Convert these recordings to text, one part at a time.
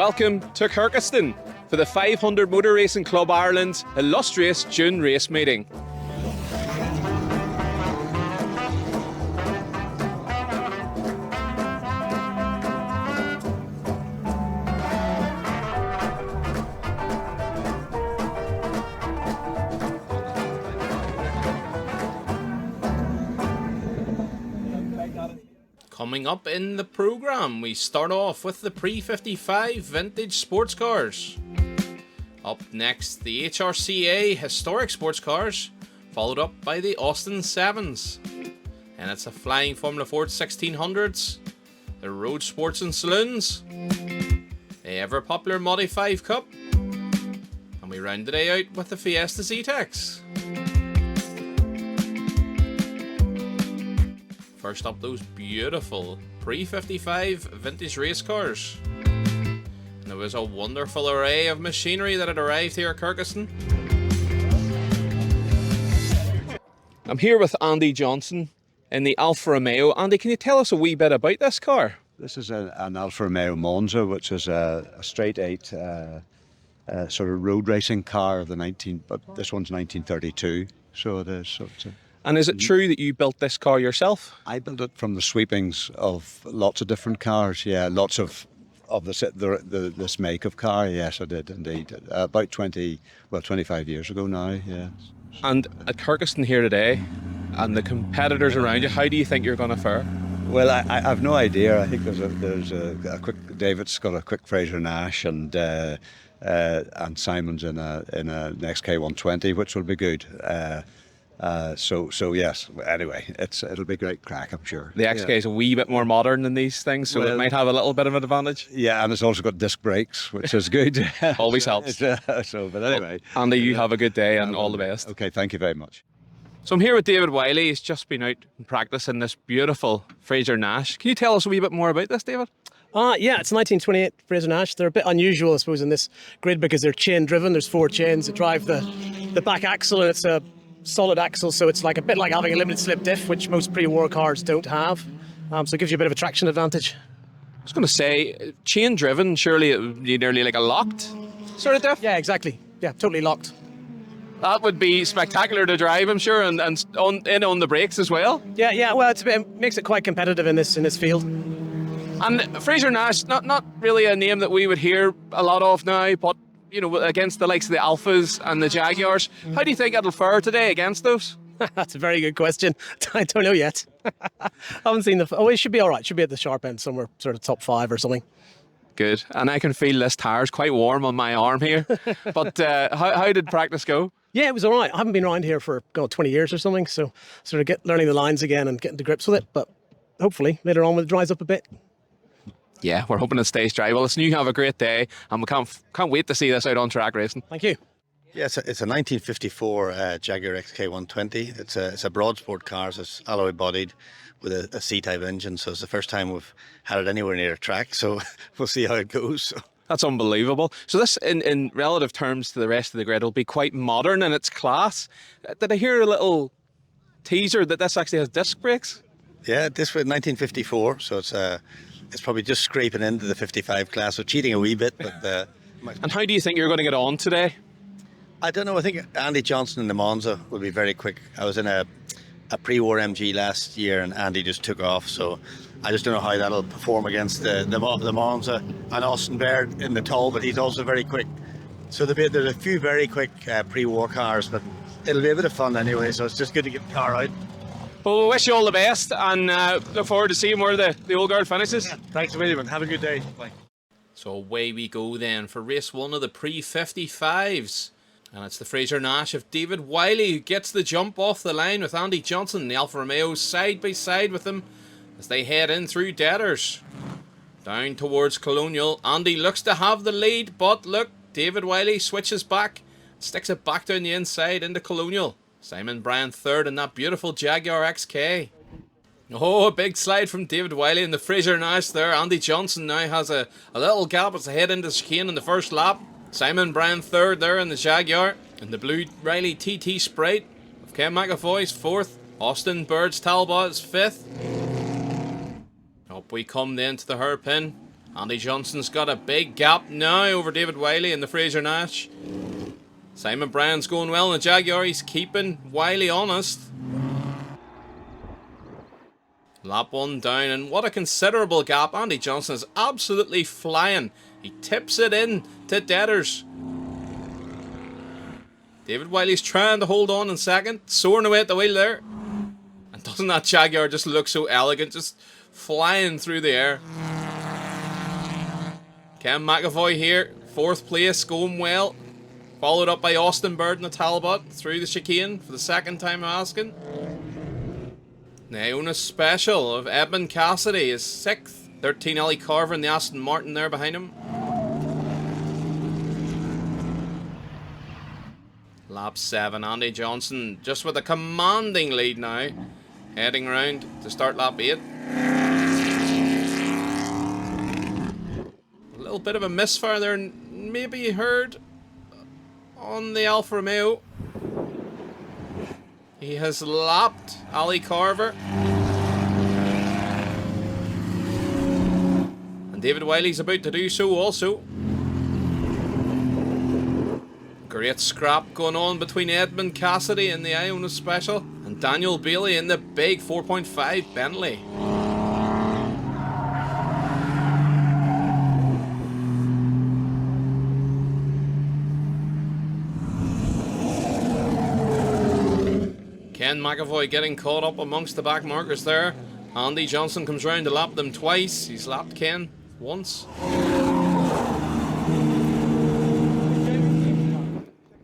Welcome to Kirkistown for the 500 Motor Racing Club Ireland's Illustrious June race meeting. Coming up in the programme, we start off with the pre-55 vintage sports cars. Up next, the HRCA historic sports cars, followed up by the Austin 7s. And it's a flying Formula Ford 1600s, the Roadsports Saloons, the ever popular Modi 5 Cup, and we round the day out with the Fiesta Zetecs. First up, those beautiful pre-55 vintage race cars. And there was a wonderful array of machinery that had arrived here at Kirkistown. I'm here with Andy Johnson in the Alfa Romeo. Andy, can you tell us a wee bit about this car? This is an Alfa Romeo Monza, which is a straight eight sort of road racing car of the but this one's 1932, so it is. So it's And is it true that you built this car yourself? I built it from the sweepings of lots of different cars. Yeah, lots of this make of car. Yes, I did indeed. About 25 years ago now. Yeah. And at Kirkistown here today, and the competitors around you, how do you think you're going to fare? Well, I have no idea. I think there's a quick. David's got a quick Fraser Nash, and Simon's in an XK 120, which will be good. So yes. Anyway, it'll be great crack, I'm sure. The XK is a wee bit more modern than these things, so it might have a little bit of an advantage. Yeah, and it's also got disc brakes, which is good. Always helps. But anyway, Andy, you have a good day and all the best. Okay, thank you very much. So I'm here with David Wiley. He's just been out in practice in this beautiful Fraser Nash. Can you tell us a wee bit more about this, David? Yeah, it's 1928 Fraser Nash. They're a bit unusual, I suppose, in this grid because they're chain driven. There's 4 chains that drive the back axle, and it's a solid axle, so it's a bit like having a limited slip diff, which most pre-war cars don't have. So it gives you a bit of a traction advantage. I was going to say, chain driven, surely it would be nearly like a locked sort of diff? Yeah, exactly. Yeah, totally locked. That would be spectacular to drive, I'm sure, and on the brakes as well. Yeah. Well, it makes it quite competitive in this field. And Fraser Nash, not really a name that we would hear a lot of now, but you know, against the likes of the Alphas and the Jaguars, how do you think it'll fare today against those? That's a very good question. I don't know yet. I haven't seen it should be all right. Should be at the sharp end somewhere, sort of top 5 or something. Good. And I can feel this tire's quite warm on my arm here. But how did practice go? Yeah, it was all right. I haven't been around here for 20 years or something, so sort of learning the lines again and getting to grips with it. But hopefully later on it dries up a bit. Yeah, we're hoping it stays dry. Well, listen, you have a great day, and we can't wait to see this out on track racing. Thank you. Yeah, it's a 1954 Jaguar XK 120. It's a broad sport car, so it's alloy bodied with a C-type engine. So it's the first time we've had it anywhere near a track. So we'll see how it goes. So. That's unbelievable. So this, in relative terms to the rest of the grid, will be quite modern in its class. Did I hear a little teaser that this actually has disc brakes? Yeah, this was 1954, so it's probably just scraping into the 55 class, so cheating a wee bit. But and how do you think you're going to get on today? I don't know. I think Andy Johnson in the Monza will be very quick. I was in a pre-war MG last year, and Andy just took off. So I just don't know how that'll perform against the Monza and Austin Baird in the Tull, but he's also very quick. So there's a few very quick pre-war cars, but it'll be a bit of fun anyway. So it's just good to get the car out. Well, we wish you all the best, and look forward to seeing where the old guard finishes. Yeah, thanks, William. Have a good day. Bye. So away we go then for race 1 of the pre-55s. And it's the Fraser Nash of David Wiley who gets the jump off the line with Andy Johnson and the Alfa Romeo side by side with them as they head in through Deaders. Down towards Colonial, Andy looks to have the lead, but look, David Wiley switches back, sticks it back down the inside into Colonial. Simon Bryan third in that beautiful Jaguar XK. Oh, a big slide from David Wiley in the Fraser Nash there. Andy Johnson now has a little gap as they head into the chicane in the first lap. Simon Bryan third there in the Jaguar. In the blue Riley TT Sprite of Ken McAvoy's fourth. Austin Bird's Talbot's fifth. Up we come then to the hairpin. Andy Johnson's got a big gap now over David Wiley and the Fraser Nash. Simon Bryan's going well in the Jaguar. He's keeping Wiley honest. Lap 1 down, and what a considerable gap. Andy Johnson is absolutely flying. He tips it in to Deaders. David Wiley's trying to hold on in second, soaring away at the wheel there. And doesn't that Jaguar just look so elegant, just flying through the air. Ken McAvoy here, 4th place, going well. Followed up by Austin Bird and the Talbot through the chicane for the 2nd time asking. The Iona Special of Edmund Cassidy is 6th. 13 Ellie Carver and the Aston Martin there behind him. Lap 7, Andy Johnson just with a commanding lead now. Heading round to start lap 8. A little bit of a misfire there, maybe heard on the Alfa Romeo. He has lapped Ali Carver. And David Wiley's about to do so also. Great scrap going on between Edmund Cassidy in the Iona Special and Daniel Bailey in the big 4.5 Bentley. Ken McAvoy getting caught up amongst the back markers there. Andy Johnson comes round to lap them twice. He's lapped Ken once.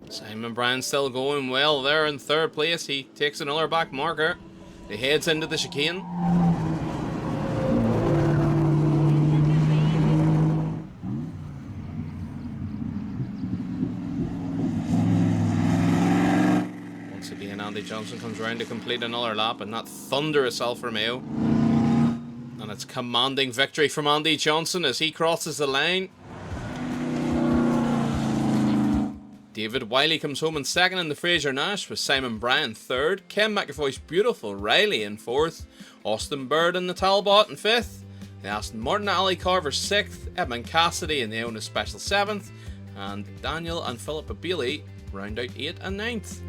Simon Bryan still going well there in 3rd place. He takes another back marker. He heads into the chicane. Once again, Andy Johnson comes round to complete another lap in that thunderous Alfa Romeo. And it's commanding victory from Andy Johnson as he crosses the line. David Wiley comes home in 2nd in the Fraser Nash with Simon Bryan 3rd. Ken McAvoy's beautiful Riley in 4th. Austin Bird in the Talbot in 5th. The Aston Martin Ali Carver 6th. Edmund Cassidy in the Iona Special 7th. And Daniel and Philippa Bailey round out 8th and 9th.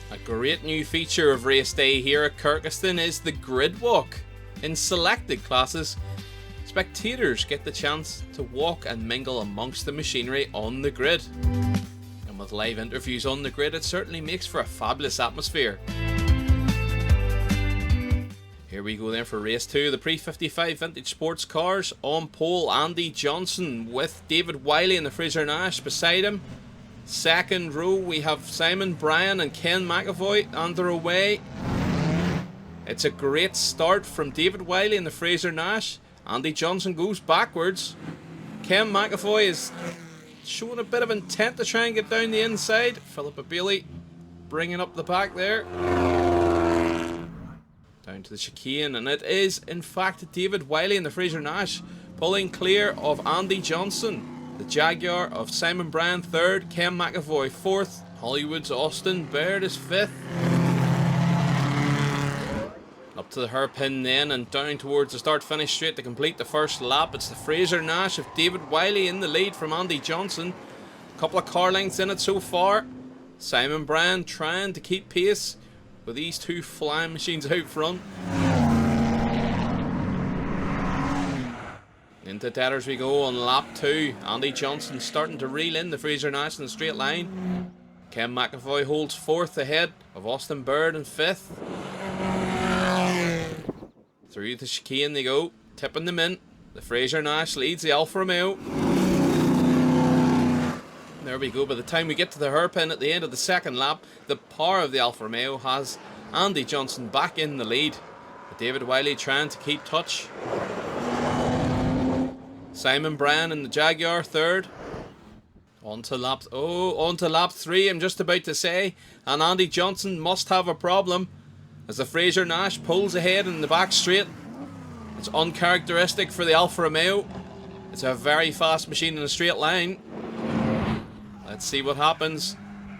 A great new feature of race day here at Kirkistown is the grid walk. In selected classes, spectators get the chance to walk and mingle amongst the machinery on the grid. And with live interviews on the grid, it certainly makes for a fabulous atmosphere. Here we go then for race 2, the pre-55 vintage sports cars. On pole, Andy Johnson with David Wiley and the Fraser Nash beside him. 2nd row, we have Simon Bryan and Ken McAvoy on their way. It's a great start from David Wiley and the Fraser Nash. Andy Johnson goes backwards. Ken McAvoy is showing a bit of intent to try and get down the inside. Philippa Bailey bringing up the back there. Down to the chicane, and it is in fact David Wiley and the Fraser Nash pulling clear of Andy Johnson. The Jaguar of Simon Bryan 3rd, Ken McAvoy 4th, Hollywood's Austin Bird is 5th. Up to the hairpin then and down towards the start-finish straight to complete the first lap. It's the Fraser Nash of David Wiley in the lead from Andy Johnson. A couple of car lengths in it so far. Simon Bryan trying to keep pace with these two flying machines out front. Into Deaders we go on lap 2. Andy Johnson starting to reel in the Fraser Nash in the straight line. Ken McAvoy holds 4th ahead of Austin Bird in 5th. Through the chicane they go, tipping them in. The Fraser Nash leads the Alfa Romeo. There we go. By the time we get to the hairpin at the end of the 2nd lap, the power of the Alfa Romeo has Andy Johnson back in the lead. But David Wiley trying to keep touch. Simon Bryan in the Jaguar 3rd. On to lap 3, I'm just about to say. And Andy Johnson must have a problem as the Fraser Nash pulls ahead in the back straight. It's uncharacteristic for the Alfa Romeo. It's a very fast machine in a straight line. Let's see what happens.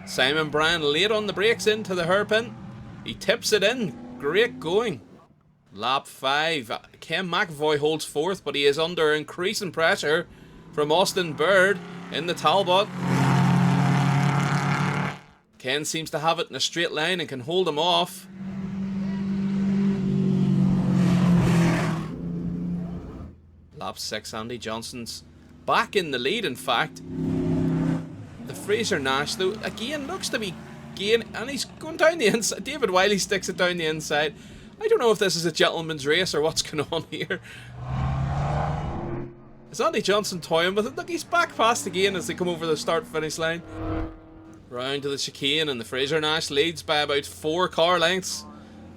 Simon Bryan late on the brakes into the hairpin. He tips it in. Great going. Lap 5. Ken McAvoy holds fourth, but he is under increasing pressure from Austin Bird in the Talbot. Ken seems to have it in a straight line and can hold him off. Lap 6, Andy Johnson's back in the lead, in fact. The Fraser Nash, though, again, looks to be gaining, and he's going down the inside. David Wiley sticks it down the inside. I don't know if this is a gentleman's race or what's going on here. Is Andy Johnson toying with it? Look, he's back past again as they come over the start-finish line. Round to the chicane, and the Fraser Nash leads by about 4 car lengths.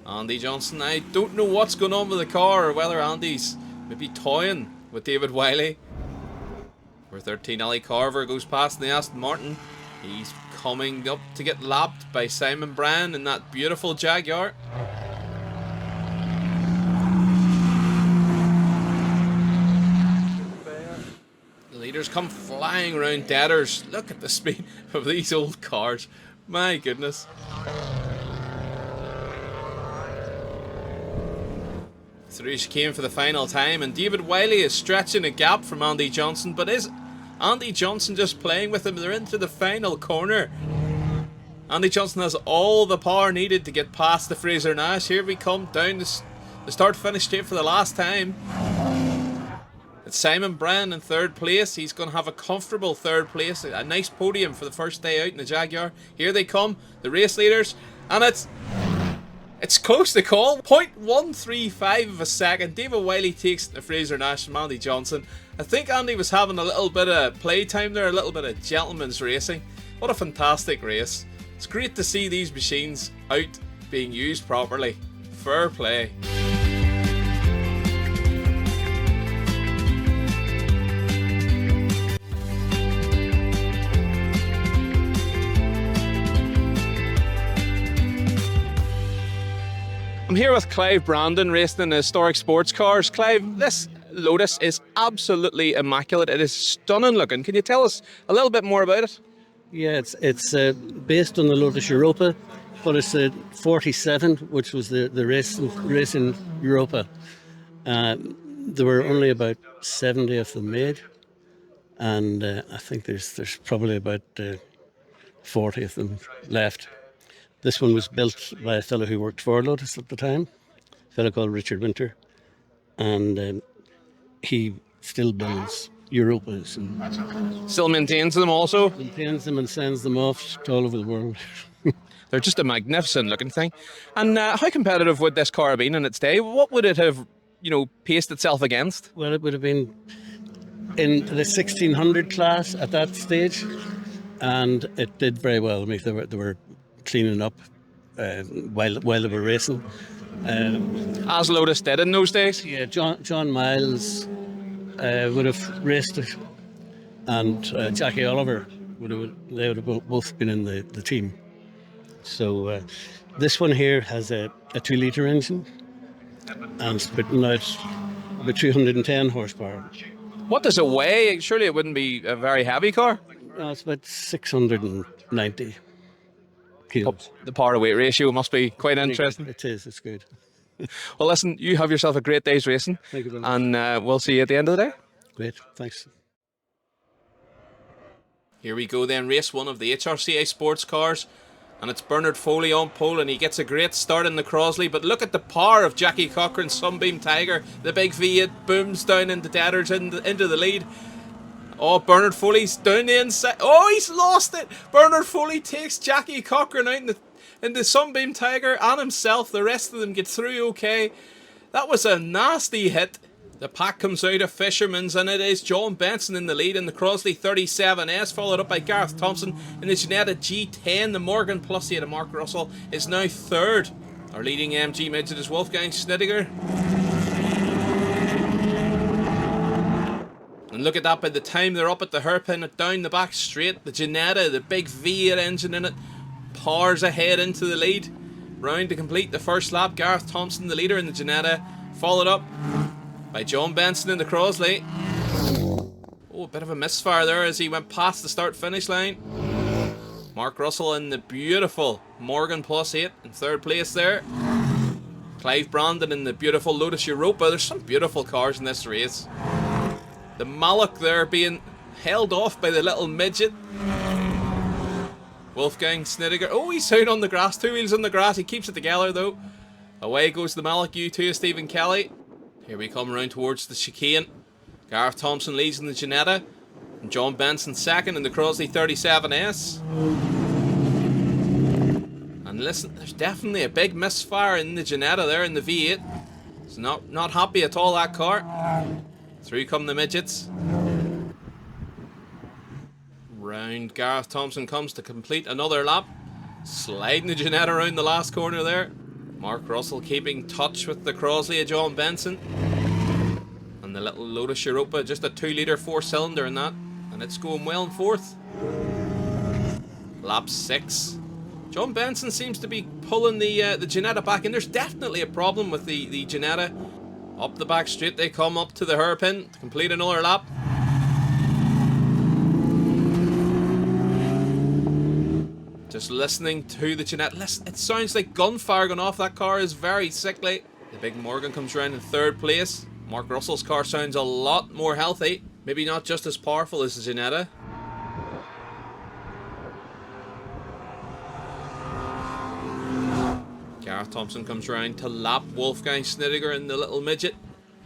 Andy Johnson, I don't know what's going on with the car, or whether Andy's maybe toying with David Wiley. Number 13, Ali Carver goes past the Aston Martin. He's coming up to get lapped by Simon Brand in that beautiful Jaguar. The leaders come flying around deaders. Look at the speed of these old cars. My goodness. Through chicane for the final time, and David Wiley is stretching a gap from Andy Johnson, but is Andy Johnson just playing with him? They're into the final corner. Andy Johnson has all the power needed to get past the Fraser Nash. Here we come down the start-finish straight for the last time. It's Simon Brand in third place. He's going to have a comfortable third place, a nice podium for the first day out in the Jaguar. Here they come, the race leaders, and it's close to call. 0.135 of a second. David Wiley takes the Fraser Nash from Andy Johnson. I think Andy was having a little bit of playtime there, a little bit of gentleman's racing. What a fantastic race. It's great to see these machines out being used properly. Fair play. I'm here with Clive Brandon, racing in the historic sports cars. Clive, this Lotus is absolutely immaculate. It is stunning looking. Can you tell us a little bit more about it? Yeah, it's based on the Lotus Europa, but it's a 47, which was the race in Europa. There were only about 70 of them made, and I think there's probably about 40 of them left. This one was built by a fellow who worked for Lotus at the time, a fellow called Richard Winter, and he still builds Europas and Still maintains them also. maintains them and sends them off to all over the world. They're just a magnificent looking thing. And how competitive would this car have been in its day? What would it have, paced itself against? Well, it would have been in the 1600 class at that stage, and it did very well. I mean, they were cleaning up while they were racing. As Lotus did in those days? Yeah, John Miles would have raced it, and Jackie Oliver they would have both been in the team. So this one here has a 2-litre engine and it's putting out about 210 horsepower. What does it weigh? Surely it wouldn't be a very heavy car. No, it's about 690 kilos. The power to weight ratio must be quite interesting. It is, it's good. Well, listen, you have yourself a great day's racing. Thank you very much. And we'll see you at the end of the day. Great, thanks. Here we go then, race 1 of the HRCA sports cars. And it's Bernard Foley on pole, and he gets a great start in the Crosley. But look at the power of Jackie Cochrane's Sunbeam Tiger. The big V8 booms down into Deaders into the lead. Oh, Bernard Foley's down the inside. Oh, he's lost it. Bernard Foley takes Jackie Cochrane out in the Sunbeam Tiger and himself. The rest of them get through okay. That was a nasty hit. The pack comes out of Fisherman's, and it is John Benson in the lead in the Crosley 37S, followed up by Gareth Thompson in the Ginetta G10. The Morgan Plus 8 of Mark Russell is now third. Our leading MG midget is Wolfgang Schnittiger. And look at that, by the time they're up at the hairpin down the back straight, the Ginetta, the big V8 engine in it, powers ahead into the lead. Round to complete the first lap, Gareth Thompson, the leader in the Ginetta, followed up by John Benson in the Crosley. Oh, a bit of a misfire there as he went past the start-finish line. Mark Russell in the beautiful Morgan Plus 8 in third place there. Clive Brandon in the beautiful Lotus Europa. There's some beautiful cars in this race. The Malloch there being held off by the little midget. Wolfgang Snittiger. Oh, he's out on the grass. 2 wheels on the grass. He keeps it together though. Away goes the Malloch U2 of Stephen Kelly. Here we come around towards the chicane. Gareth Thompson leads in the Ginetta. And John Benson second in the Crosley 37S. And listen, there's definitely a big misfire in the Ginetta there in the V8. It's not happy at all, that car. Through come the midgets. Round Gareth Thompson comes to complete another lap. Sliding the Ginetta around the last corner there. Mark Russell keeping touch with the Crosley of John Benson. And the little Lotus Europa, just a 2-litre 4-cylinder in that. And it's going well in fourth. Lap 6. John Benson seems to be pulling the Ginetta back, and there's definitely a problem with the Ginetta. Up the back straight they come up to the hairpin to complete another lap. Just listening to the Ginetta. Listen, it sounds like gunfire going off. That car is very sickly. The big Morgan comes around in third place. Mark Russell's car sounds a lot more healthy. Maybe not just as powerful as the Ginetta. Gareth Thompson comes around to lap Wolfgang Snittiger in the little midget.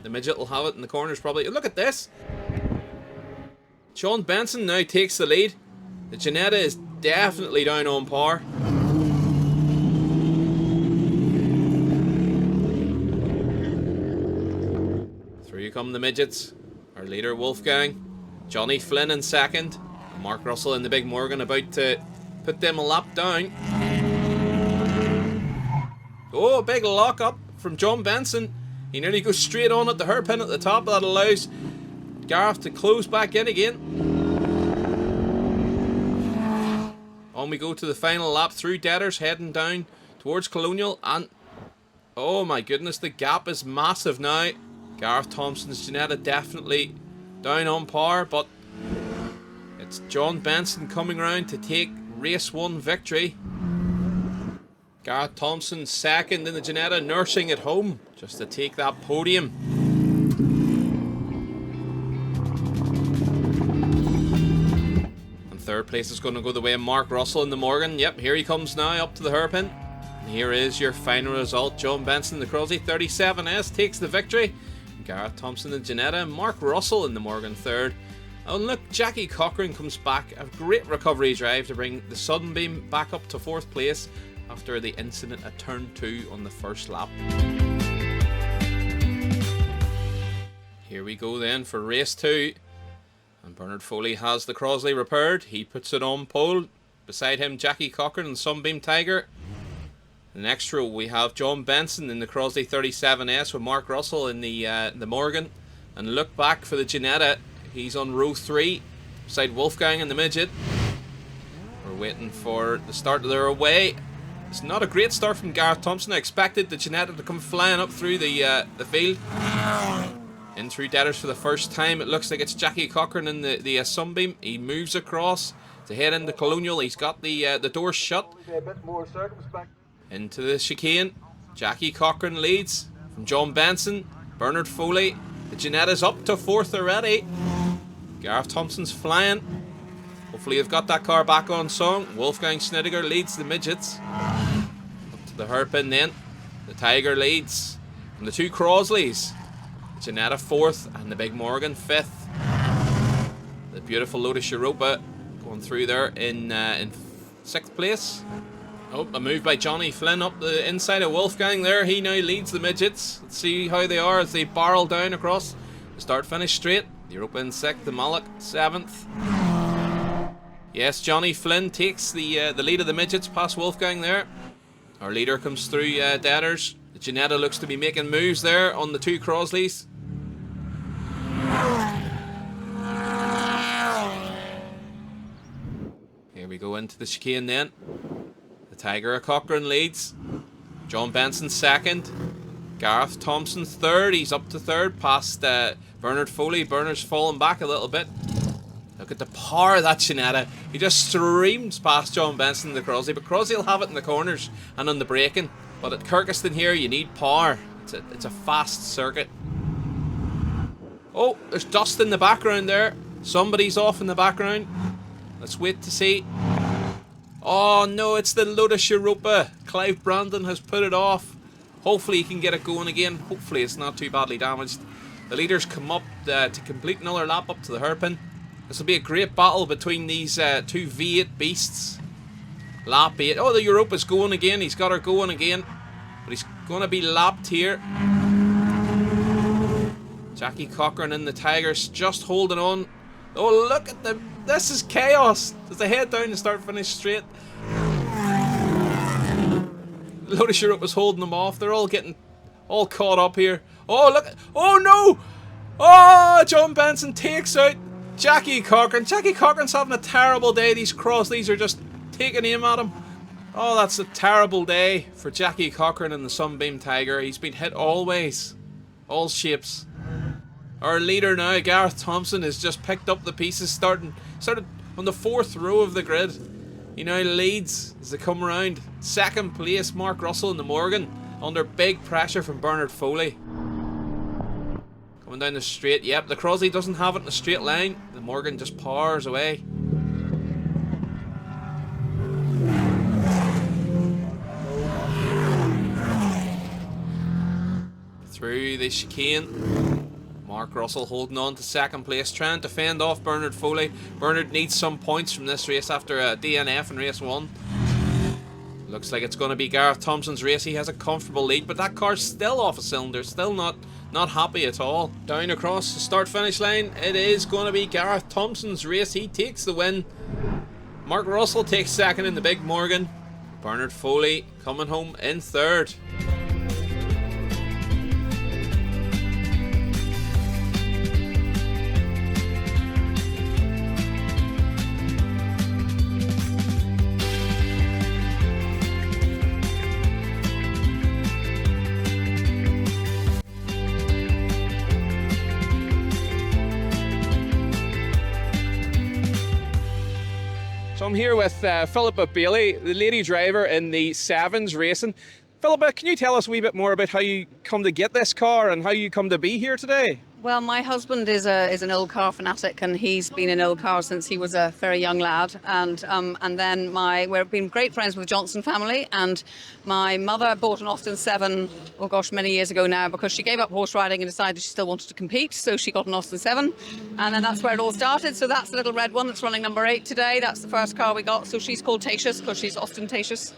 The midget will have it in the corners probably. Look at this! John Benson now takes the lead. The Ginetta is definitely down on par. Through come the midgets. Our leader Wolfgang. Johnny Flynn in second. And Mark Russell in the big Morgan about to put them a lap down. Oh, a big lock up from John Benson. He nearly goes straight on at the hairpin at the top. That allows Gareth to close back in again. On we go to the final lap through Deaders, heading down towards Colonial. And oh my goodness, the gap is massive now. Gareth Thompson's Ginetta definitely down on par, but it's John Benson coming round to take race 1 victory. Gareth Thompson second in the Ginetta, nursing it home just to take that podium. And third place is going to go the way of Mark Russell in the Morgan. Yep, here he comes now up to the hairpin. And here is your final result. John Benson, the Crosley 37S, takes the victory. Gareth Thompson in the Ginetta, Mark Russell in the Morgan third. And look, Jackie Cochran comes back. A great recovery drive to bring the Sunbeam back up to fourth place after the incident at turn 2 on the first lap. Here we go then for race 2. And Bernard Foley has the Crosley repaired. He puts it on pole. Beside him, Jackie Cochran and Sunbeam Tiger. The next row we have John Benson in the Crosley 37S with Mark Russell in the Morgan. And look back for the Ginetta. He's on row 3 beside Wolfgang in the midget. We're waiting for the start of their away. It's not a great start from Gareth Thompson. I expected the Ginetta to come flying up through the field. In through Deaders for the first time. It looks like it's Jackie Cochran in the Sunbeam. He moves across to head into Colonial. He's got the door shut. Into the chicane. Jackie Cochran leads from John Benson. Bernard Foley. The Ginetta's up to fourth already. Gareth Thompson's flying. Hopefully they've got that car back on song. Wolfgang Snittiger leads the midgets. Up to the hairpin then. The Tiger leads. And the two Crosleys. The Ginetta fourth and the big Morgan fifth. The beautiful Lotus Europa going through there in sixth place. Oh, a move by Johnny Flynn up the inside of Wolfgang there. He now leads the midgets. Let's see how they are as they barrel down across the start-finish straight. The Europa in sixth, the Malloch seventh. Yes, Johnny Flynn takes the lead of the midgets past Wolfgang there. Our leader comes through Deaders. The Ginetta looks to be making moves there on the two Crosleys. Here we go into the chicane then. The Tiger of Cochran leads. John Benson second. Gareth Thompson third. He's up to third past Bernard Foley. Bernard's fallen back a little bit. Look at the power of that Ginetta. He just streams past John Benson and the Crosley. But Crosley will have it in the corners and on the braking. But at Kirkistown here, you need power. It's a fast circuit. Oh, there's dust in the background there. Somebody's off in the background. Let's wait to see. Oh no, it's the Lotus Europa. Clive Brandon has put it off. Hopefully he can get it going again. Hopefully it's not too badly damaged. The leaders come up to complete another lap up to the hairpin. This will be a great battle between these two V8 beasts. Lap 8. Oh, the Europa's going again. He's got her going again. But he's going to be lapped here. Jackie Cochran and the Tigers just holding on. Oh, look at them. This is chaos. As they head down the start-finish straight. Lotus Europa's holding them off. They're all getting all caught up here. Oh, look. Oh, no. Oh, John Benson takes out Jackie Cochran. Jackie Cochran's having a terrible day. These are just taking aim at him. Oh, that's a terrible day for Jackie Cochran and the Sunbeam Tiger. He's been hit always. All shapes. Our leader now, Gareth Thompson, has just picked up the pieces, started on the 4th row of the grid. He now leads as they come around. 2nd place, Mark Russell and the Morgan, under big pressure from Bernard Foley. Coming down the straight, yep, the Crosley doesn't have it in a straight line. The Morgan just powers away. Through the chicane. Mark Russell holding on to 2nd place, trying to fend off Bernard Foley. Bernard needs some points from this race after a DNF in race 1. Looks like it's going to be Gareth Thompson's race. He has a comfortable lead, but that car's still off a cylinder, still not happy at all. Down across the start-finish line, it is going to be Gareth Thompson's race. He takes the win. Mark Russell takes 2nd in the Big Morgan. Bernard Foley coming home in 3rd. So I'm here with Philippa Bailey, the lady driver in the Sevens racing. Philippa, can you tell us a wee bit more about how you come to get this car and how you come to be here today? Well, my husband is an old car fanatic, and he's been in old cars since he was a very young lad. And then we've been great friends with the Johnson family, and my mother bought an Austin 7, oh gosh, many years ago now, because she gave up horse riding and decided she still wanted to compete, so she got an Austin 7, and then that's where it all started. So that's the little red one that's running number 8 today. That's the first car we got, so she's called Tatious because she's ostentatious.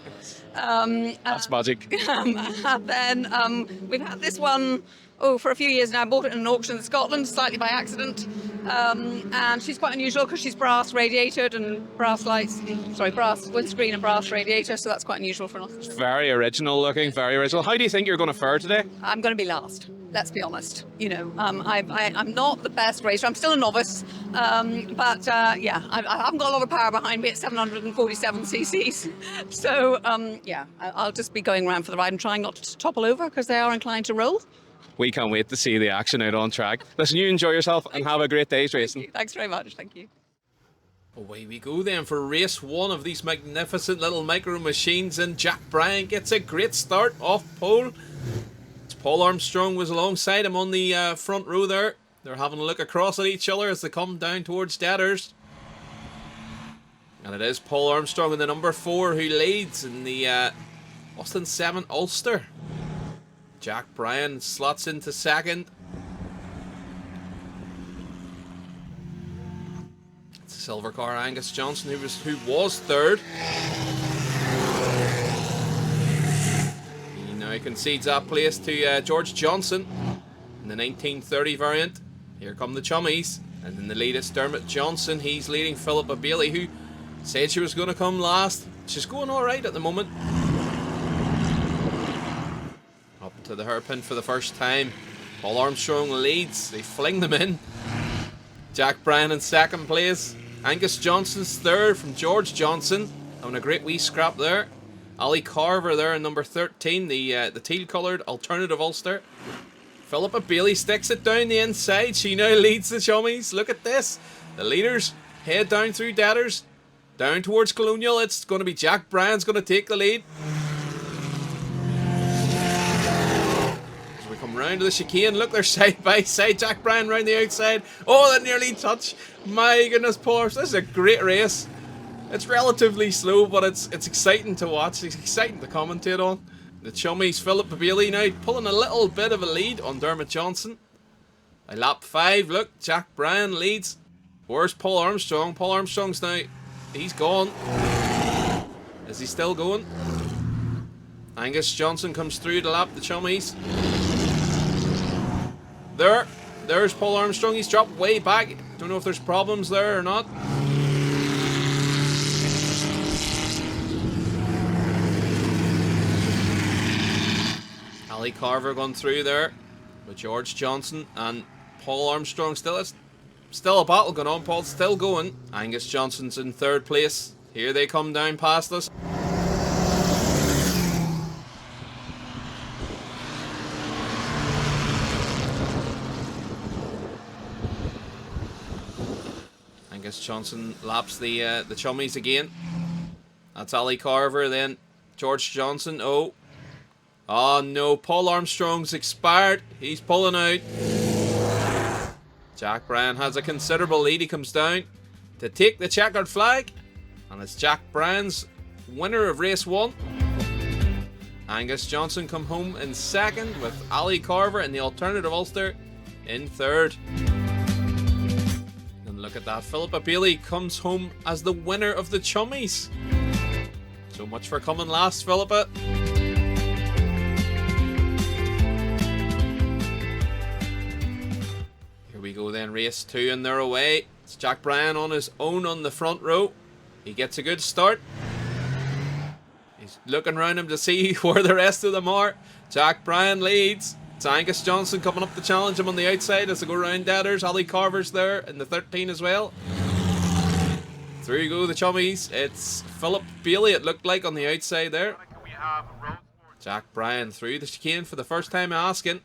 That's magic. And then we've had this one for a few years now. I bought it in an auction in Scotland, slightly by accident. And she's quite unusual because she's brass radiated and brass windscreen and brass radiator, so that's quite unusual for an Austin. Very original looking, very original. How do you think you're going to fare today? I'm going to be last, let's be honest. You know, I'm not the best racer. I'm still a novice, but I haven't got a lot of power behind me at 747 cc's. So, I'll just be going around for the ride and trying not to topple over because they are inclined to roll. We can't wait to see the action out on track. Listen, you enjoy yourself and have a great day's racing. Thanks very much. Thank you. Away we go then for race 1 of these magnificent little micro machines, and Jack Bryan gets a great start off pole. It's Paul Armstrong was alongside him on the front row there. They're having a look across at each other as they come down towards Deaders. And it is Paul Armstrong in the number 4 who leads in the Austin 7 Ulster. Jack Bryan slots into 2nd. It's a silver car, Angus Johnson, who was 3rd. He now concedes that place to George Johnson in the 1930 variant. Here come the chummies, and in the lead is Dermot Johnson. He's leading Philippa Bailey, who said she was going to come last. She's going all right at the moment. To the hairpin for the first time. Paul Armstrong leads. They fling them in. Jack Bryan in 2nd place. Angus Johnson's 3rd from George Johnson. Having a great wee scrap there. Ali Carver there in number 13, the teal coloured alternative Ulster. Philippa Bailey sticks it down the inside. She now leads the chummies. Look at this. The leaders head down through Deaders, down towards Colonial. It's going to be Jack Bryan's going to take the lead. Round to the chicane. Look, they're side by side. Jack Bryan round the outside. Oh, that nearly touched. My goodness, Paul. This is a great race. It's relatively slow, but it's exciting to watch. It's exciting to commentate on. The chummies, Philip Bailey now pulling a little bit of a lead on Dermot Johnson. By lap 5, look, Jack Bryan leads. Where's Paul Armstrong? Paul Armstrong's now, he's gone. Is he still going? Angus Johnson comes through to lap the chummies. There's Paul Armstrong. He's dropped way back. Don't know if there's problems there or not. Ali Carver gone through there with George Johnson and Paul Armstrong. Still a battle going on. Paul's still going. Angus Johnson's in 3rd place. Here they come down past us. Angus Johnson laps the chummies again. That's Ali Carver, then George Johnson. Oh no, Paul Armstrong's expired. He's pulling out. Jack Bryan has a considerable lead. He comes down to take the checkered flag. And it's Jack Bryan's winner of race 1. Angus Johnson come home in 2nd with Ali Carver in the alternative Ulster in 3rd. And look at that, Philippa Bailey comes home as the winner of the chummies. So much for coming last, Philippa. We go then, race 2, and they're away. It's Jack Bryan on his own on the front row. He gets a good start. He's looking around him to see where the rest of them are. Jack Bryan leads. It's Angus Johnson coming up to challenge him on the outside as they go round Deaders. Ali Carver's there in the 13 as well. Through go the chummies. It's Philip Bailey, it looked like, on the outside there. Jack Bryan through the chicane for the first time asking.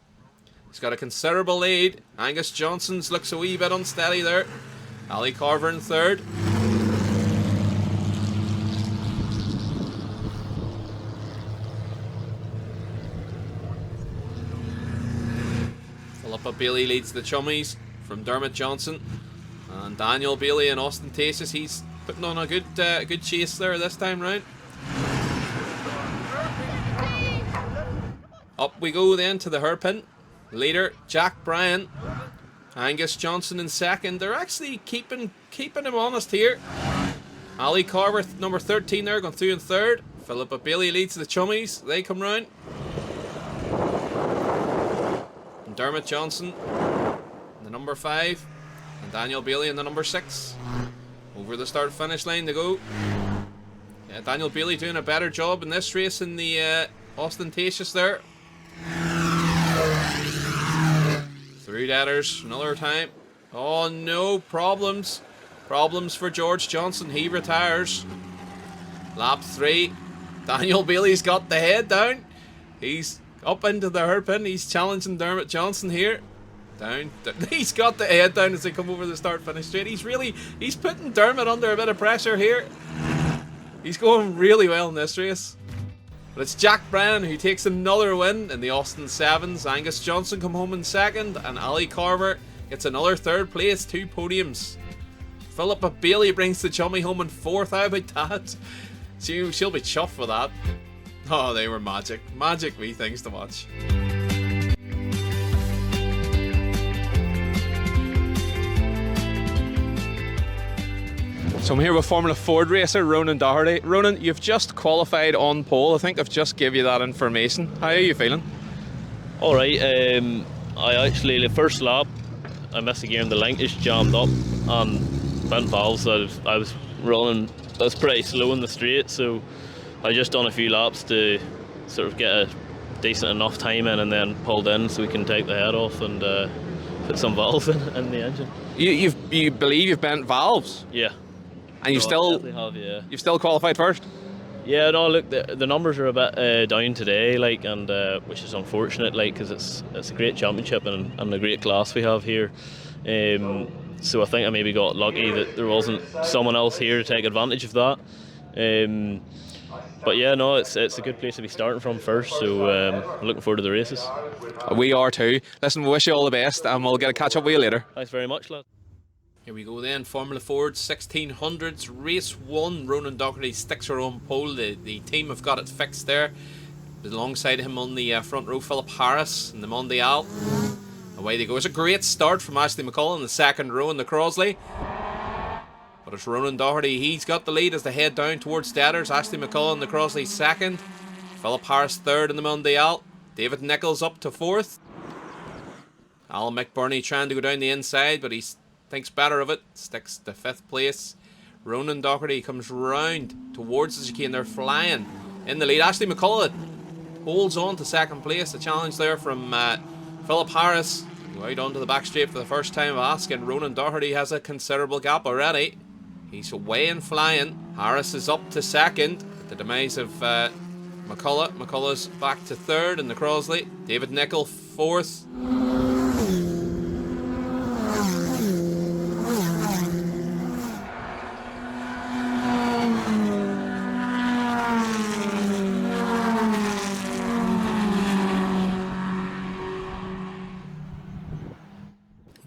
He's got a considerable lead. Angus Johnson's looks a wee bit unsteady there. Ali Carver in 3rd. Philippa Bailey leads the chummies from Dermot Johnson. And Daniel Bailey and Ostentatious, he's putting on a good chase there this time round. Up we go then to the hairpin. Leader Jack Bryan, Angus Johnson in 2nd. They're actually keeping him honest here. Ali Carver, number 13 there, going through in 3rd. Philippa Bailey leads the chummies. They come round. And Dermot Johnson in the number 5. And Daniel Bailey in the number 6. Over the start finish line to go. Yeah, Daniel Bailey doing a better job in this race in the Ostentatious there. Through Deaders another time. Oh no, problems for George Johnson. He retires. Lap 3. Daniel Bailey's got the head down. He's up into the hairpin. He's challenging Dermot Johnson here. Down. He's got the head down as they come over the start finish straight. He's putting Dermot under a bit of pressure here. He's going really well in this race. But it's Jack Bryan who takes another win in the Austin Sevens. Angus Johnson come home in 2nd, and Ali Carver gets another 3rd place, 2 podiums. Philippa Bailey brings the chummy home in 4th. How about that? She'll be chuffed with that. Oh, they were magic wee things to watch. So I'm here with Formula Ford racer Ronan Doherty. Ronan, you've just qualified on pole. I think I've just give you that information. How are you feeling? All right. I actually, the first lap, I missed a gear in the linkage, jammed up and bent valves. I was running. I was pretty slow in the straight, so I just done a few laps to sort of get a decent enough time in, and then pulled in so we can take the head off and put some valves in the engine. You believe you've bent valves? Yeah. And you've still qualified first? Yeah, no, look, the numbers are a bit down today, like, and which is unfortunate, like, because it's a great championship and a great class we have here. So I think I maybe got lucky that there wasn't someone else here to take advantage of that. But yeah, no, it's a good place to be starting from first. So I'm looking forward to the races. We are too. Listen, we wish you all the best, and we'll get a catch up with you later. Thanks very much, lad. Here we go then, Formula Ford 1600s, race 1. Ronan Doherty sticks her on pole. The team have got it fixed there. Alongside him on the front row, Philip Harris in the Mondial. Away they go. It's a great start from Ashley McCullough in the second row in the Crosley. But it's Ronan Doherty. He's got the lead as they head down towards Steaders. Ashley McCullough in the Crosley second. Philip Harris third in the Mondial. David Nichols up to fourth. Alan McBurney trying to go down the inside, but he thinks better of it. Sticks to fifth place. Ronan Doherty comes round towards the chicane. They're flying in the lead. Ashley McCullough holds on to second place. A challenge there from Philip Harris. Out onto the back straight for the first time of asking. Ronan Doherty has a considerable gap already. He's away and flying. Harris is up to second. The demise of McCullough. McCullough's back to third in the Crosley. David Nickel fourth.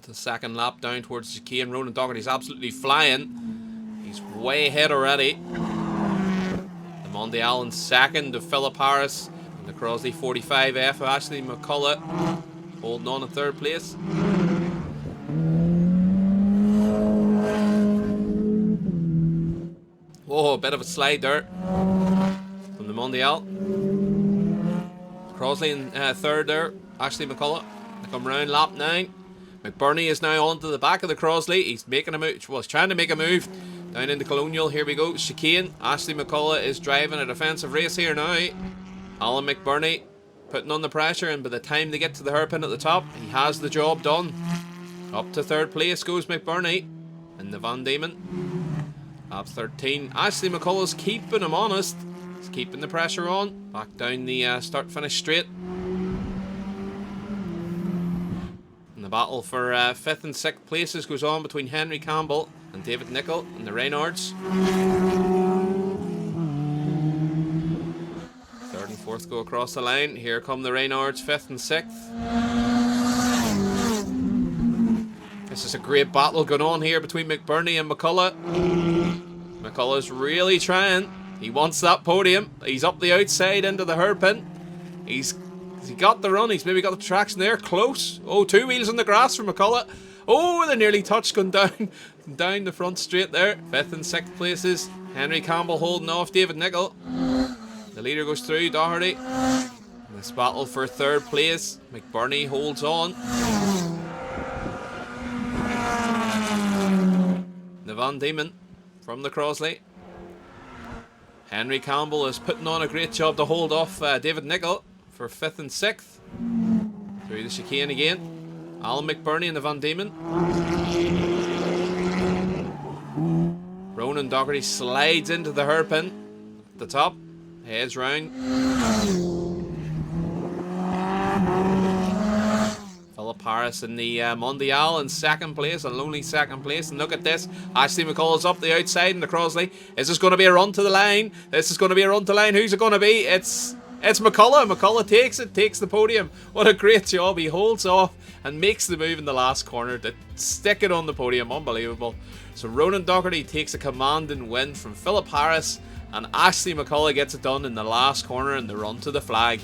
The second lap down towards the chicane. Ronan Doherty's absolutely flying. He's way ahead already. The Mondial in second of Philip Harris. And the Crosley 45F of Ashley McCullough holding on in third place. Whoa, a bit of a slide there from the Mondial. Crosley in third there. Ashley McCullough. They come round lap 9. McBurney is now onto the back of the Crosley. He's making a move. Well, he's trying to make a move down into Colonial. Here we go. Chicane. Ashley McCullough is driving a defensive race here now. Alan McBurney putting on the pressure, and by the time they get to the hairpin at the top, he has the job done. Up to third place goes McBurney in the Van Diemen. Lap 13. Ashley McCullough's keeping him honest. He's keeping the pressure on. Back down the start-finish straight. The battle for 5th and 6th places goes on between Henry Campbell and David Nickel and the Reynards. 3rd and 4th go across the line. Here come the Reynards, 5th and 6th. This is a great battle going on here between McBurney and McCullough. McCullough's really trying. He wants that podium. He's up the outside into the hairpin. He got the run. He's maybe got the traction there. Close. Oh, 2 wheels on the grass for McCullough. Oh, they nearly touched going down the front straight there. 5th and 6th places. Henry Campbell holding off David Nickel. The leader goes through, Doherty. This battle for 3rd place. McBurney holds on. The Van Diemen from the Crosley. Henry Campbell is putting on a great job to hold off David Nickel for 5th and 6th. Through the chicane again. Alan McBurney in the Van Diemen. Ronan Doherty slides into the hairpin at the top. Heads round. Philip Harris in the Mondial in 2nd place, a lonely 2nd place. And look at this. Ashley McCullough's up the outside in the Crosley. Is this going to be a run to the line? This is going to be a run to the line. Who's it going to be? It's McCullough. McCullough takes the podium. What a great job. He holds off and makes the move in the last corner to stick it on the podium. Unbelievable. So Ronan Doherty takes a commanding win from Philip Harris, and Ashley McCullough gets it done in the last corner in the run to the flag.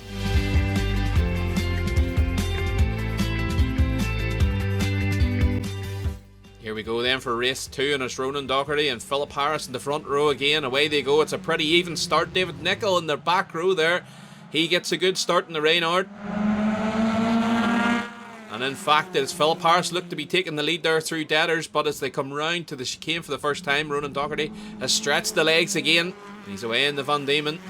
Here we go then for race 2, and it's Ronan Doherty and Philip Harris in the front row again. Away they go. It's a pretty even start. David Nickel in the back row there. He gets a good start in the Reynard. And in fact, it's Philip Harris looked to be taking the lead there through Deaders, but as they come round to the chicane for the first time, Ronan Doherty has stretched the legs again. He's away in the Van Diemen.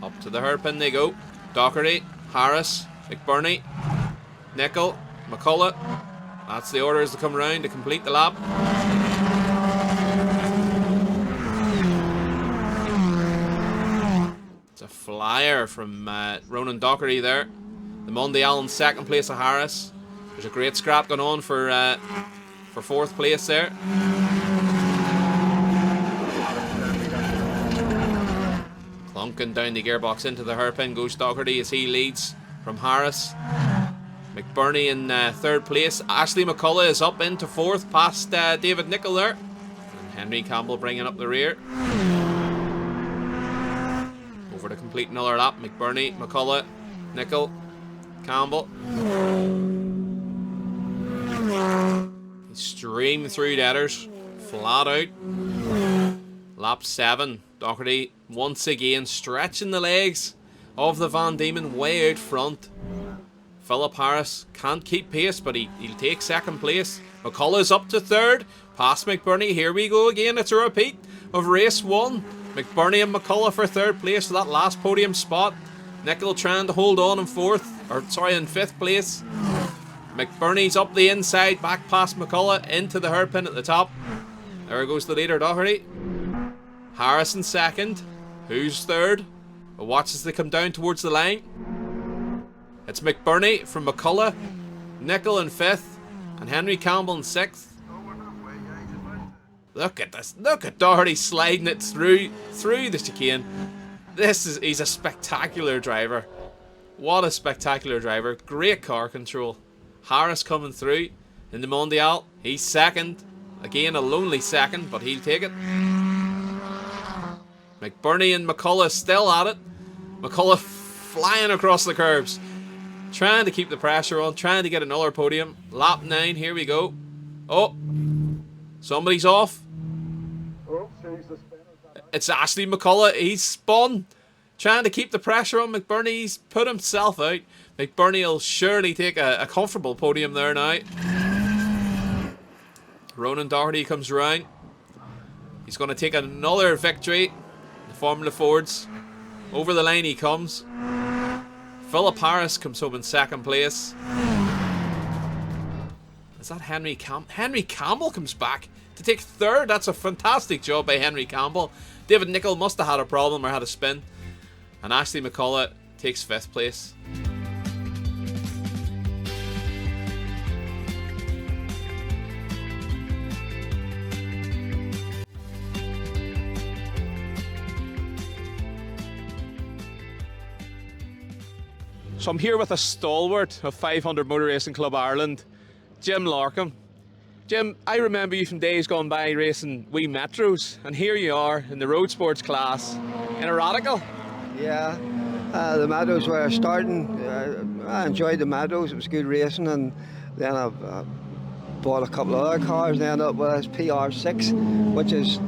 Up to the hairpin they go. Doherty, Harris, McBurney, Nickel, McCullough. That's the order as they come round to complete the lap. It's a flyer from Ronan Doherty there. The Mondial in 2nd place of Harris. There's a great scrap going on for 4th place there. Duncan down the gearbox into the hairpin goes Doherty as he leads from Harris. McBurney in third place. Ashley McCullough is up into fourth past David Nicol there. And Henry Campbell bringing up the rear. Over to complete another lap. McBurney, McCullough, Nicol, Campbell. He's streamed through deaders. Flat out. Lap 7. Doherty once again stretching the legs of the Van Diemen way out front. Philip Harris can't keep pace, but he'll take second place. McCullough's up to third. Past McBurney. Here we go again. It's a repeat of race 1. McBurney and McCullough for third place for that last podium spot. Nicol trying to hold on in in fifth place. McBurney's up the inside, back past McCullough, into the hairpin at the top. There goes the leader, Doherty. Harris in second. Who's third? But watch as they come down towards the line. It's McBurney from McCullough, Nicol in fifth, and Henry Campbell in sixth. Look at this. Look at Doherty sliding it through the chicane. He's a spectacular driver. What a spectacular driver. Great car control. Harris coming through in the Mondial. He's second. Again, a lonely second, but he'll take it. McBurney and McCullough still at it. McCullough flying across the curbs. Trying to keep the pressure on. Trying to get another podium. Lap 9, here we go. Oh, somebody's off. It's Ashley McCullough. He's spun. Trying to keep the pressure on McBurney. He's put himself out. McBurney will surely take a comfortable podium there now. Ronan Doherty comes around. He's going to take another victory. The Formula Fords. Over the line he comes. Philip Harris comes home in second place. Is that Henry Campbell? Henry Campbell comes back to take third. That's a fantastic job by Henry Campbell. David Nicol must have had a problem or had a spin. And Ashley McCullough takes fifth place. So I'm here with a stalwart of 500 Motor Racing Club Ireland, Jim Larkham. Jim, I remember you from days gone by racing wee Metros, and here you are in the road sports class in a Radical. Yeah, the Meadows were starting. I enjoyed the Meadows, it was good racing, and then I bought a couple of other cars and ended up with this PR6, which is a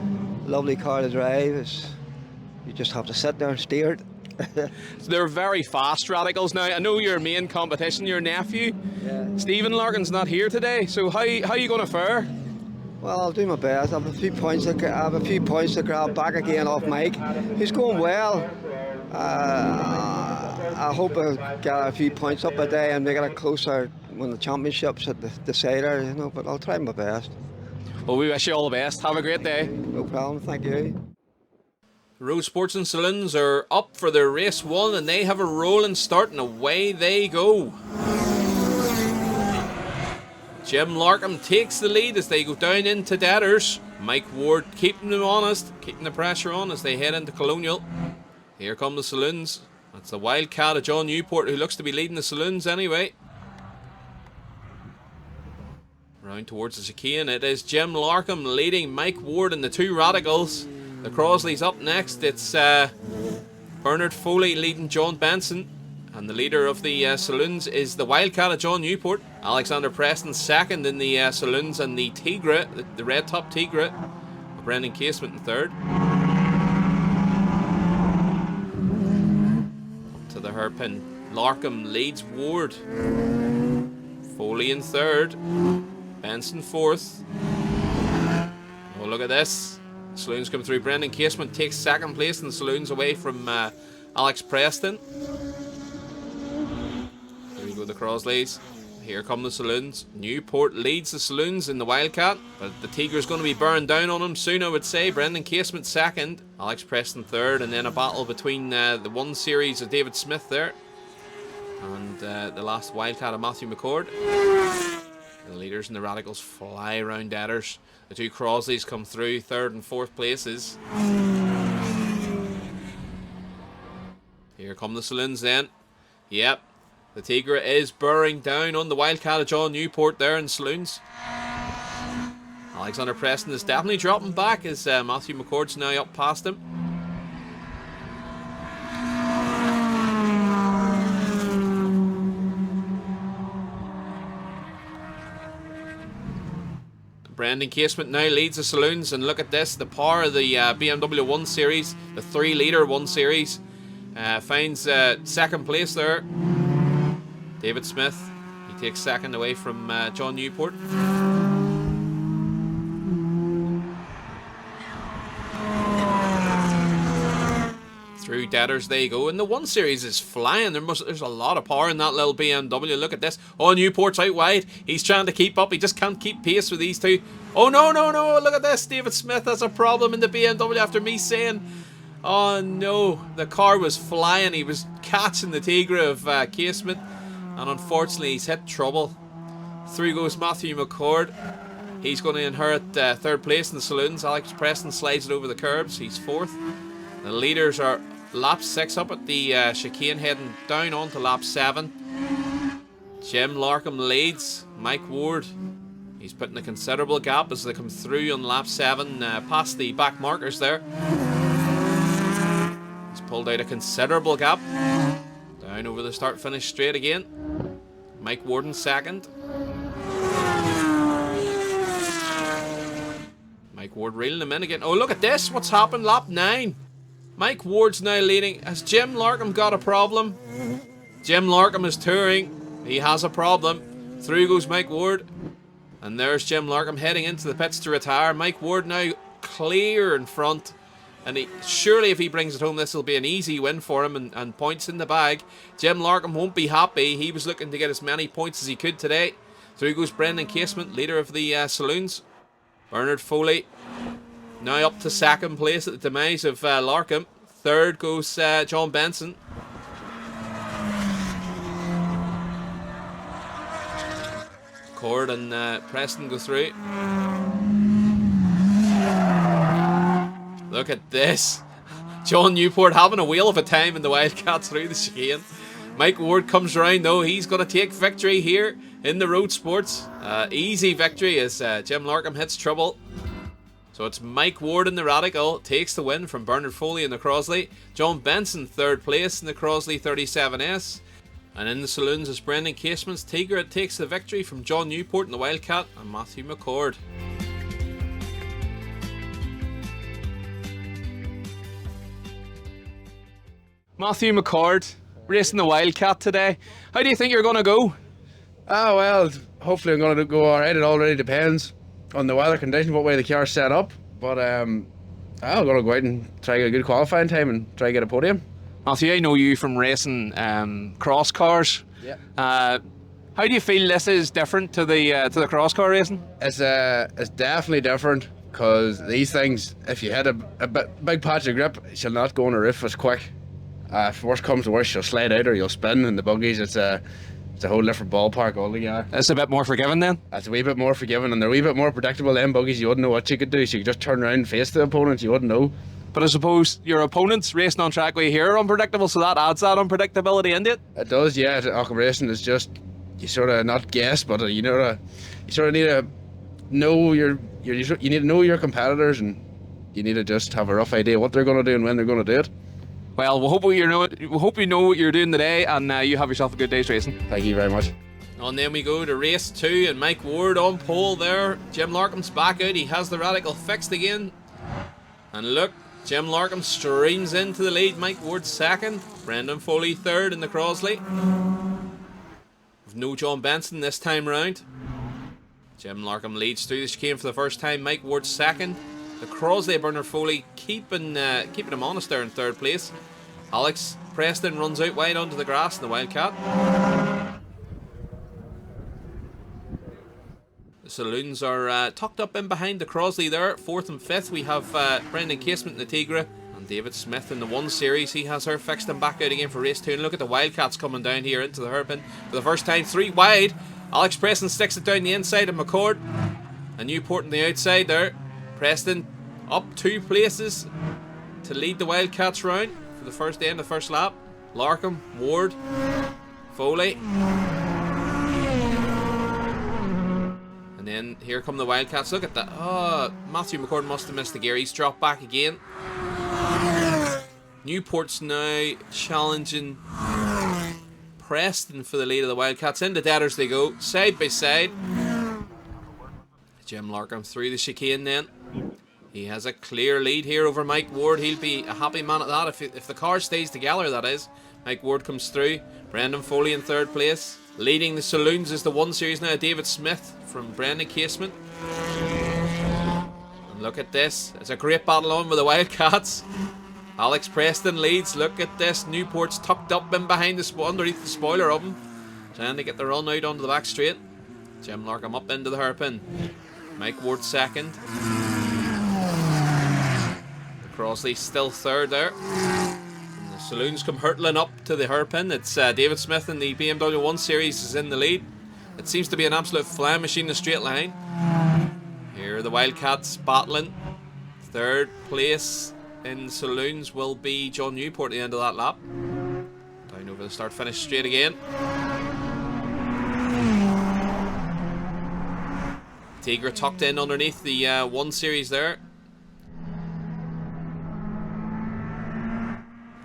lovely car to drive. You just have to sit there and steer it. So they're very fast Radicals now. I know your main competition, your nephew, Stephen Larkin's not here today, so how are you going to fare? Well, I'll do my best. I have a few points to grab back again off Mike. He's going well. I hope I get a few points up a day and make it closer when the championships at the decider, you know, but I'll try my best. Well, we wish you all the best. Have a great day. No problem, thank you. Roadsports Saloons are up for their race 1 and they have a rolling start and away they go. Jim Larkham takes the lead as they go down into Deaders. Mike Ward keeping them honest, keeping the pressure on as they head into Colonial. Here come the Saloons. That's the Wildcat of John Newport who looks to be leading the Saloons anyway. Round towards the chicane, it is Jim Larkham leading Mike Ward and the two Radicals. The Crosley's up next. It's Bernard Foley leading John Benson. And the leader of the Saloons is the Wildcat of John Newport. Alexander Preston second in the Saloons, and the Tigre, the red top Tigre, Brendan Casement in third. To the hairpin, Larkham leads Ward. Foley in third. Benson fourth. Oh, look at this. Saloons come through. Brendan Casement takes second place in the Saloons away from Alex Preston. Here we go, the Crosleys. Here come the Saloons. Newport leads the Saloons in the Wildcat, but the Tigre's going to be burned down on him soon, I would say. Brendan Casement second, Alex Preston third, and then a battle between the 1 Series of David Smith there and the last Wildcat of Matthew McCord. The leaders and the Radicals fly around Deaders. The two Crosleys come through, third and fourth places. Here come the Saloons then. Yep. The Tigra is bearing down on the Wildcat of John Newport there in Saloons. Alexander Preston is definitely dropping back as Matthew McCord's now up past him. Brendan Casement now leads the Saloons, and look at this, the power of the BMW 1 Series, the 3-litre 1 Series, finds second place there. David Smith, he takes second away from John Newport. Through Deaders they go, and the 1 Series is flying. There's a lot of power in that little BMW. Look at this. Oh, Newport's out wide. He's trying to keep up. He just can't keep pace with these two. Oh, no. Look at this. David Smith has a problem in the BMW after me saying, oh, no. The car was flying. He was catching the Tigra of Casement, and unfortunately, he's hit trouble. Through goes Matthew McCord. He's going to inherit third place in the Saloons. Alex Preston slides it over the curbs. He's fourth. The leaders are lap 6 up at the chicane, heading down onto lap 7. Jim Larkham leads. Mike Ward, he's putting a considerable gap as they come through on lap 7, past the back markers there. He's pulled out a considerable gap. Down over the start-finish straight again. Mike Warden second. Mike Ward reeling him in again. Oh, look at this. What's happened? Lap 9. Mike Ward's now leading. Has Jim Larkham got a problem? Jim Larkham is touring. He has a problem. Through goes Mike Ward. And there's Jim Larkham heading into the pits to retire. Mike Ward now clear in front. And surely if he brings it home, this will be an easy win for him and points in the bag. Jim Larkham won't be happy. He was looking to get as many points as he could today. Through goes Brendan Casement, leader of the Saloons. Bernard Foley now up to second place at the demise of Larkham. Third goes John Benson. Cord and Preston go through. Look at this. John Newport having a whale of a time in the Wildcat through the chicane. Mike Ward comes round though. He's going to take victory here in the Road Sports. Easy victory as Jim Larkham hits trouble. So it's Mike Ward in the Radical, takes the win from Bernard Foley in the Crosley. John Benson third place in the Crosley 37S. And in the Saloons is Brendan Casement's Tigra. It takes the victory from John Newport in the Wildcat and Matthew McCord. Matthew McCord racing the Wildcat today. How do you think you're going to go? Well, hopefully I'm going to go alright. It all really depends on the weather condition, what way the car's set up. But I'm going to go out and try to get a good qualifying time and try to get a podium. Matthew, I know you from racing cross cars. Yeah. How do you feel this is different to the cross car racing? It's definitely different because these things, if you hit a big patch of grip, you'll not go on a roof as quick. If worst comes to worst, you'll slide out or you'll spin. In the buggies, it's a whole different ballpark altogether. It's a bit more forgiving then? It's a wee bit more forgiving, and they're a wee bit more predictable. Them buggies, you wouldn't know what you could do, so you could just turn around and face the opponent, you wouldn't know. But I suppose your opponents racing on track way here are unpredictable, so that adds that unpredictability into it? It does, yeah. Racing is just, you sort of not guess, but you sort of need to know you need to know your competitors, and you need to just have a rough idea what they're going to do and when they're going to do it. Well, we hope you know what you're doing today, and you have yourself a good day's racing. Thank you very much. And then we go to race 2, and Mike Ward on pole there. Jim Larkham's back out. He has the Radical fixed again. And look, Jim Larkham streams into the lead. Mike Ward second. Brendan Foley third in the Crosley. With no John Benson this time round. Jim Larkham leads through the chicane for the first time. Mike Ward second. The Crosley, Bernard Foley keeping him honest there in third place. Alex Preston runs out wide onto the grass in the Wildcat. The Saloons are tucked up in behind the Crosley there. Fourth and fifth we have Brendan Casement in the Tigra. And David Smith in the 1 Series. He has her fixed and back out again for race 2. And look at the Wildcats coming down here into the hairpin for the first time. 3 wide. Alex Preston sticks it down the inside of McCord. And Newport on the outside there. Preston up 2 places to lead the Wildcats round for the first end of the first lap. Larkham, Ward, Foley. And then here come the Wildcats. Look at that. Oh, Matthew McCord must have missed the gear. He's dropped back again. Newport's now challenging Preston for the lead of the Wildcats. Into Deaders they go, side by side. Jim Larkham through the chicane then. He has a clear lead here over Mike Ward. He'll be a happy man at that if the car stays together, that is. Mike Ward comes through. Brendan Foley in third place. Leading the Saloons is the 1 Series now, David Smith from Brendan Casement. And look at this. It's a great battle on with the Wildcats. Alex Preston leads. Look at this. Newport's tucked up in behind underneath the spoiler of him. Trying to get the run out onto the back straight. Jim Larkham up into the hairpin. Mike Ward second. Crossley still third there. And the Saloons come hurtling up to the hairpin. It's David Smith in the BMW 1 Series is in the lead. It seems to be an absolute flying machine in a straight line. Here are the Wildcats battling. Third place in Saloons will be John Newport at the end of that lap. Down over the start finish straight again. Tigra tucked in underneath the 1 Series there.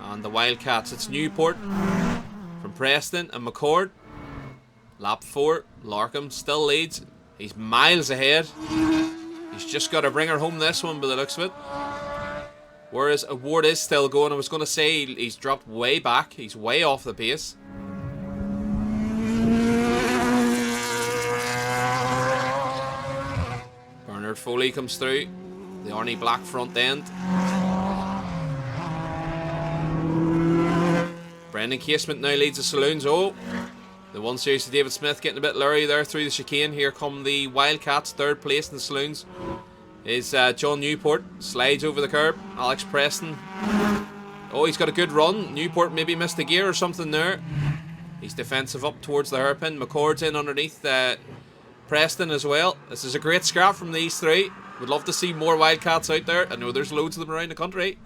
And the Wildcats, it's Newport from Preston and McCord. Lap 4, Larkham still leads. He's miles ahead. He's just got to bring her home this one by the looks of it. Whereas Ward is still going. I was going to say he's dropped way back. He's way off the pace. Bernard Foley comes through. The Arnie Black front end. Brendan Casement now leads the Saloons. Oh, the 1 Series to David Smith getting a bit blurry there through the chicane. Here come the Wildcats, third place in the Saloons. Is John Newport. Slides over the curb. Alex Preston. Oh, he's got a good run. Newport maybe missed a gear or something there. He's defensive up towards the hairpin. McCord's in underneath Preston as well. This is a great scrap from these three. Would love to see more Wildcats out there. I know there's loads of them around the country.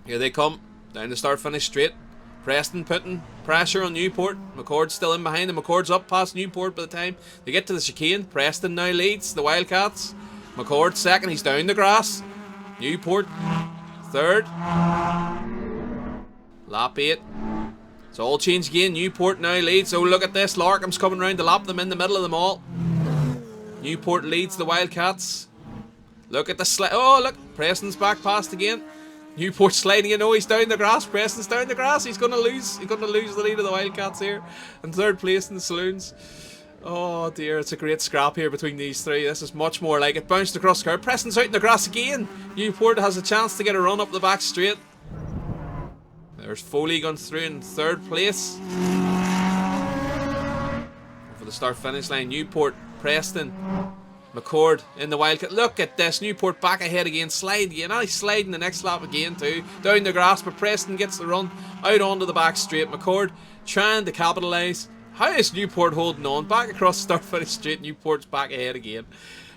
Here they come. Down the start finish straight. Preston putting pressure on Newport. McCord's still in behind him. McCord's up past Newport by the time they get to the chicane. Preston now leads the Wildcats. McCord second. He's down the grass. Newport third. Lap 8. It's all changed again. Newport now leads. Oh, look at this. Larkham's coming round to lap them in the middle of them all. Newport leads the Wildcats. Look at the slide. Oh, look. Preston's back past again. Newport sliding in. Oh, he's down the grass. Preston's down the grass. He's going to lose. He's going to lose the lead of the Wildcats here. And third place in the Saloons. Oh dear, it's a great scrap here between these three. This is much more like it. Bounced across the curb. Preston's out in the grass again. Newport has a chance to get a run up the back straight. There's Foley going through in third place. For the start finish line, Newport, Preston, McCord in the Wildcat. Look at this. Newport back ahead again. Slide again. He's sliding the next lap again too. Down the grass, but Preston gets the run out onto the back straight. McCord trying to capitalise. How is Newport holding on? Back across the start finish straight. Newport's back ahead again.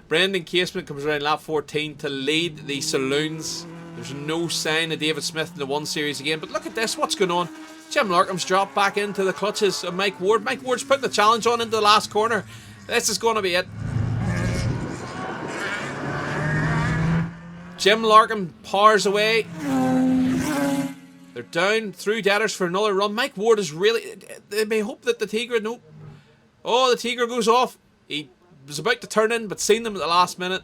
Brendan Casement comes around lap 14 to lead the Saloons. There's no sign of David Smith in the 1 Series again. But look at this. What's going on? Jim Larkham's dropped back into the clutches of Mike Ward. Mike Ward's putting the challenge on into the last corner. This is going to be it. Jim Larkham powers away. They're down through Deaders for another run. Mike Ward is really... They may hope that the Tigra... Nope. Oh, the Tigra goes off. He was about to turn in, but seen them at the last minute.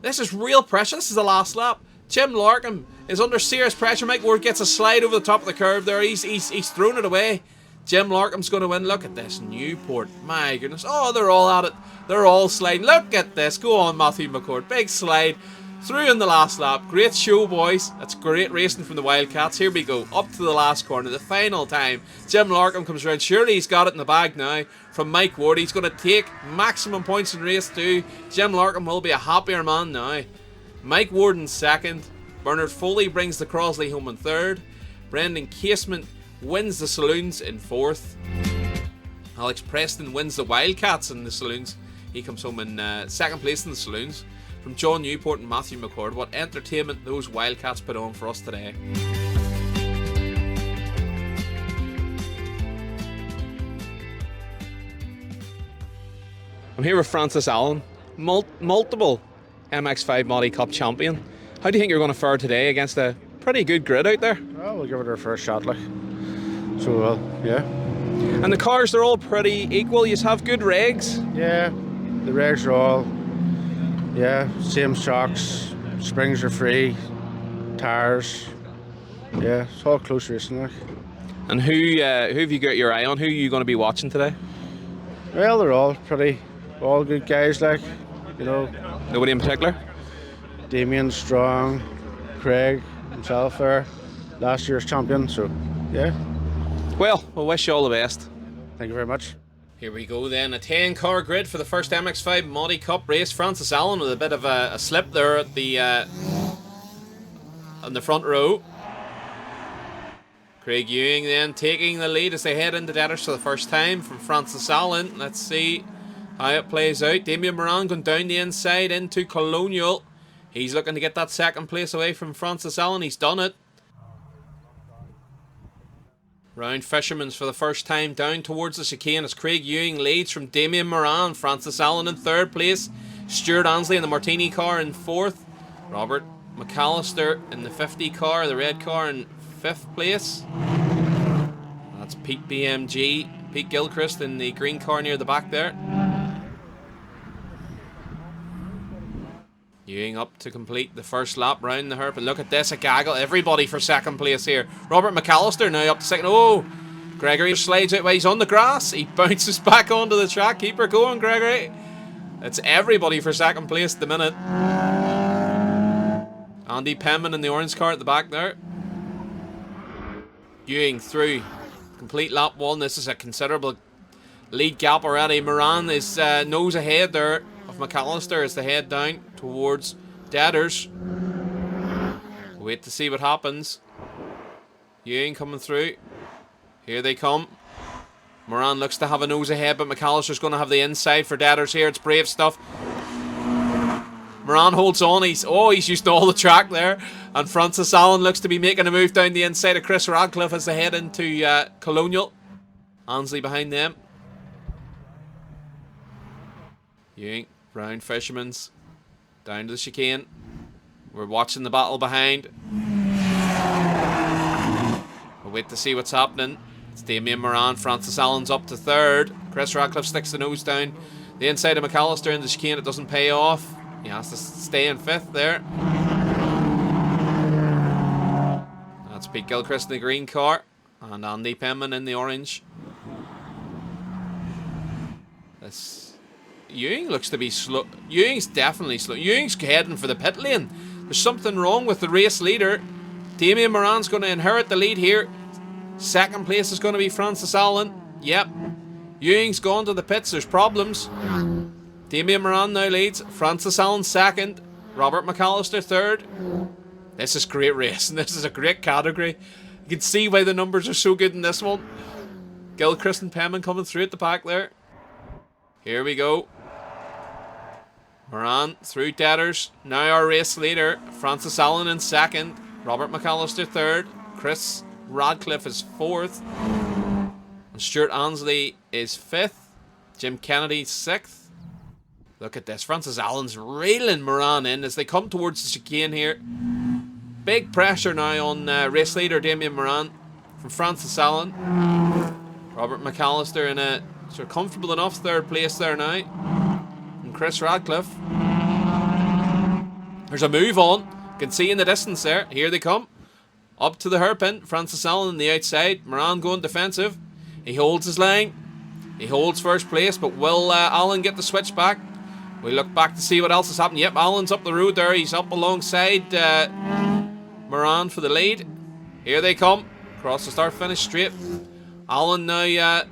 This is real pressure. This is the last lap. Jim Larkham is under serious pressure. Mike Ward gets a slide over the top of the curve there. He's thrown it away. Jim Larkham's going to win. Look at this. Newport. My goodness. Oh, they're all at it. They're all sliding. Look at this. Go on, Matthew McCord. Big slide. Through in the last lap. Great show, boys. That's great racing from the Wildcats. Here we go. Up to the last corner. The final time. Jim Larkham comes around. Surely he's got it in the bag now from Mike Ward. He's going to take maximum points in race 2. Jim Larkham will be a happier man now. Mike Ward in second. Bernard Foley brings the Crossley home in third. Brendan Casement wins the Saloons in fourth. Alex Preston wins the Wildcats in the Saloons. He comes home in second place in the Saloons. From John Newport and Matthew McCord, what entertainment those Wildcats put on for us today. I'm here with Francis Allen, multiple MX5 Modi Cup champion. How do you think you're going to fare today against a pretty good grid out there? Well, we'll give it our first shot, like. So, yeah. And the cars, they're all pretty equal. You have good regs. Yeah, the regs are all, same shocks, springs are free, tyres. Yeah, it's all close racing, like. And who have you got your eye on? Who are you going to be watching today? Well, they're all good guys, like, Nobody in particular? Damien Strong, Craig, himself there, last year's champion, so, yeah. Well, we'll wish you all the best. Thank you very much. Here we go then, a 10-car grid for the first MX5 Modi Cup race. Francis Allen with a bit of a slip there at the on the front row. Craig Ewing then taking the lead as they head into Zetecs for the first time from Francis Allen. Let's see how it plays out. Damien Moran going down the inside into Colonial. He's looking to get that second place away from Francis Allen. He's done it. Round Fisherman's for the first time down towards the chicane as Craig Ewing leads from Damien Moran. Francis Allen in third place. Stuart Ansley in the Martini car in fourth. Robert McAllister in the 50 car, the red car, in fifth place. That's Pete BMG. Pete Gilchrist in the green car near the back there. Ewing up to complete the first lap round the Herp. And look at this, a gaggle. Everybody for second place here. Robert McAllister now up to second. Oh, Gregory slides out while he's on the grass. He bounces back onto the track. Keep her going, Gregory. It's everybody for second place at the minute. Andy Penman in the orange car at the back there. Ewing through. Complete lap one. This is a considerable lead gap already. Moran is nose ahead there of McAllister as they head down towards Zetecs. Wait to see what happens. Ewing coming through. Here they come. Moran looks to have a nose ahead, but McAllister's going to have the inside for Zetecs here. It's brave stuff. Moran holds on. He's used all the track there. And Francis Allen looks to be making a move down the inside of Chris Radcliffe as they head into Colonial. Ansley behind them. Ewing, round Fisherman's. Down to the chicane. We're watching the battle behind. We'll wait to see what's happening. It's Damien Moran. Francis Allen's up to third. Chris Radcliffe sticks the nose down the inside of McAllister in the chicane. It doesn't pay off. He has to stay in fifth there. That's Pete Gilchrist in the green car. And Andy Penman in the orange. Ewing looks to be slow. Ewing's definitely slow. Ewing's heading for the pit lane. There's something wrong with the race leader. Damien Moran's going to inherit the lead here. Second place is going to be Francis Allen. Yep. Ewing's gone to the pits. There's problems. Damien Moran now leads. Francis Allen second. Robert McAllister third. This is great racing. This is a great category. You can see why the numbers are so good in this one. Gilchrist and Penman coming through at the back there. Here we go. Moran through Zetecs. Now our race leader. Francis Allen in second. Robert McAllister third. Chris Radcliffe is fourth. And Stuart Ansley is fifth. Jim Kennedy sixth. Look at this. Francis Allen's reeling Moran in as they come towards the chicane here. Big pressure now on race leader Damien Moran from Francis Allen. Robert McAllister in a sort of comfortable enough third place there now. And Chris Radcliffe. There's a move on. You can see in the distance there. Here they come. Up to the hairpin. Francis Allen on the outside. Moran going defensive. He holds his line. He holds first place, but will Allen get the switch back? We look back to see what else has happened. Yep, Allen's up the road there. He's up alongside Moran for the lead. Here they come. Across the start-finish straight. Allen now